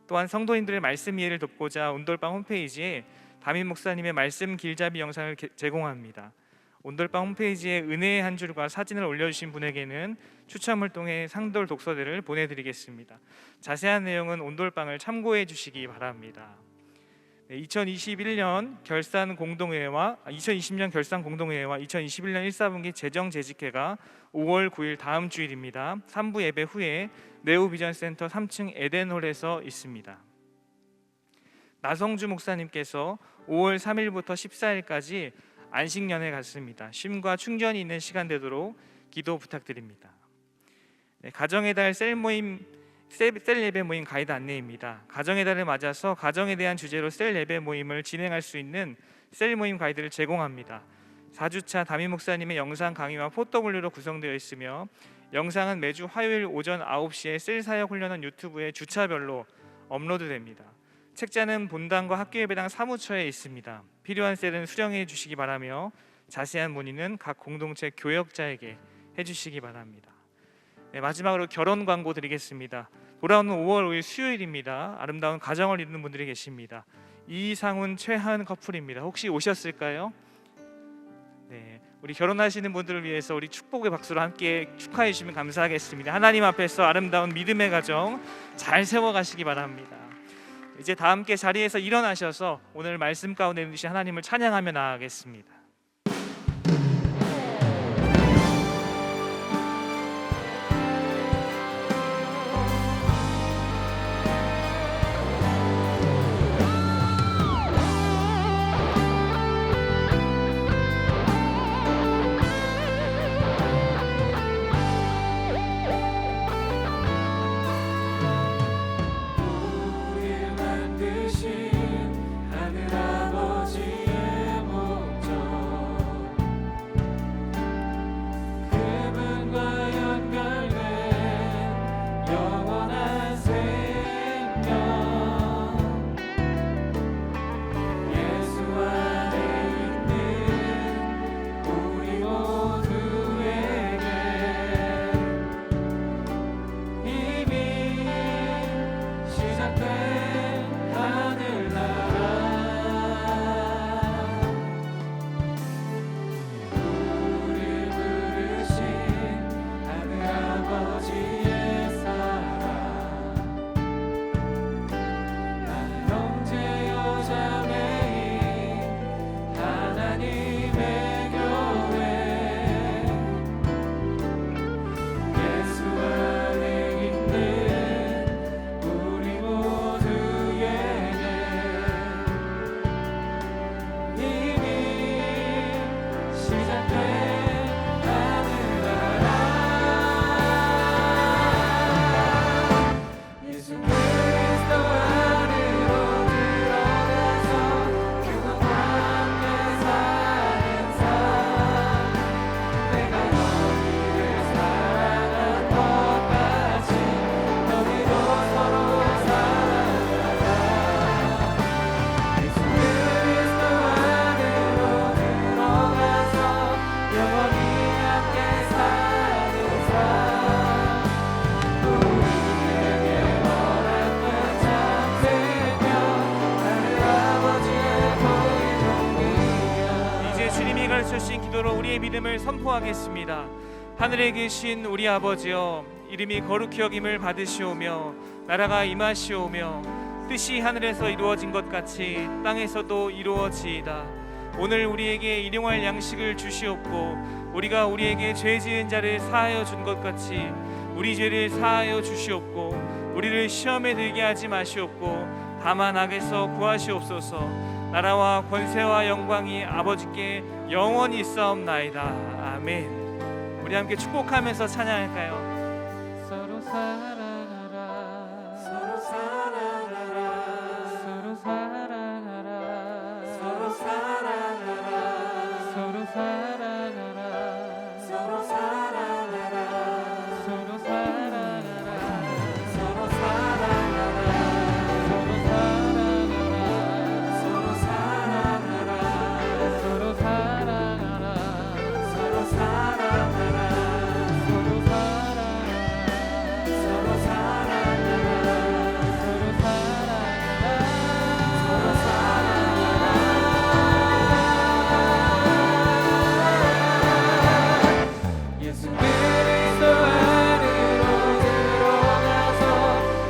또한 성도님들의 말씀 이해를 돕고자 온돌방 홈페이지에 담임 목사님의 말씀 길잡이 영상을 제공합니다. 온돌방 홈페이지에 은혜의 한 줄과 사진을 올려주신 분에게는 추첨을 통해 상돌 독서대를 보내드리겠습니다. 자세한 내용은 온돌방을 참고해 주시기 바랍니다. 2020년 결산 공동회의와 2021년 1사분기 재정 재직회가 5월 9일 다음 주일입니다. 3부 예배 후에 네오비전센터 3층 에덴홀에서 있습니다. 나성주 목사님께서 5월 3일부터 14일까지 안식년에 갔습니다. 쉼과 충전이 있는 시간 되도록 기도 부탁드립니다. 네, 가정의 달 셀 예배 모임 가이드 안내입니다. 가정의 달을 맞아서 가정에 대한 주제로 셀 예배 모임을 진행할 수 있는 셀 모임 가이드를 제공합니다. 4주차 담임 목사님의 영상 강의와 포터블루로 구성되어 있으며 영상은 매주 화요일 오전 9시에 셀 사역 훈련원 유튜브에 주차별로 업로드됩니다. 책자는 본당과 학교 예배당 사무처에 있습니다. 필요한 셀은 수령해 주시기 바라며 자세한 문의는 각 공동체 교역자에게 해주시기 바랍니다. 네, 마지막으로 결혼 광고 드리겠습니다. 돌아오는 5월 5일 수요일입니다. 아름다운 가정을 이루는 분들이 계십니다. 이상훈, 최하은 커플입니다. 혹시 오셨을까요? 네, 우리 결혼하시는 분들을 위해서 우리 축복의 박수로 함께 축하해 주시면 감사하겠습니다. 하나님 앞에서 아름다운 믿음의 가정 잘 세워가시기 바랍니다. 이제 다 함께 자리에서 일어나셔서 오늘 말씀 가운데 계신 하나님을 찬양하며 나아가겠습니다. 하늘 아버지의 목적 우리의 믿음을 선포하겠습니다. 하늘에 계신 우리 아버지여, 이름이 거룩히 여김을 받으시오며 나라가 임하시오며 뜻이 하늘에서 이루어진 것 같이 땅에서도 이루어지이다. 오늘 우리에게 일용할 양식을 주시옵고 우리가 우리에게 죄 지은 자를 사하여 준 것 같이 우리 죄를 사하여 주시옵고 우리를 시험에 들게 하지 마시옵고 다만 악에서 구하시옵소서. 나라와 권세와 영광이 아버지께 영원히 있사옵나이다. 아멘. 우리 함께 축복하면서 찬양할까요? 서로 사랑하라 서로 사랑하라 서로 사랑하라 서로 사랑하라 서로 사랑하라 서로 사랑하라 서로 사랑하라 서로 사랑하라 서로 사랑하라 서로 사랑하라 서로 사랑하라 서로 사랑하라 예수 그리스도 안으로 들어가서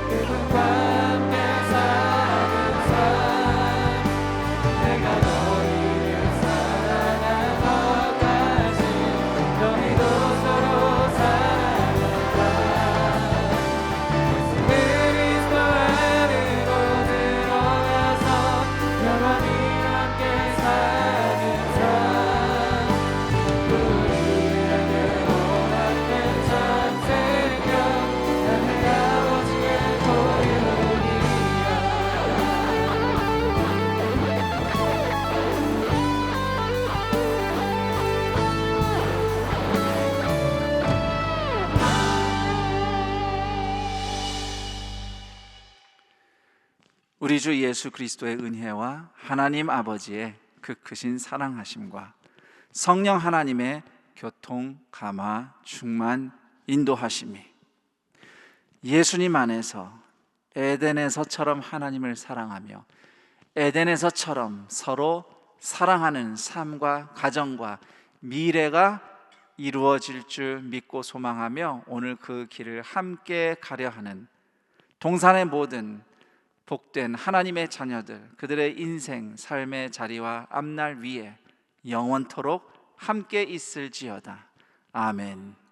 그분과 함께 사는 삶 내가 너희를 사랑한 것 같이 너희도 서로 사랑하라. 예수 그리스도 안으로 들어가서 영원히 함께 사는 삶 우리에게 허락된 찬생명 하늘 아버지의 보혈이야. 우리 주 예수 그리스도의 은혜와 하나님 아버지의 그 크신 사랑하심과 성령 하나님의 교통, 감화, 충만, 인도하심이 예수님 안에서 에덴에서처럼 하나님을 사랑하며 에덴에서처럼 서로 사랑하는 삶과 가정과 미래가 이루어질 줄 믿고 소망하며 오늘 그 길을 함께 가려 하는 동산의 모든 복된 하나님의 자녀들, 그들의 인생, 삶의 자리와 앞날 위에 영원토록 함께 있을지어다. 아멘.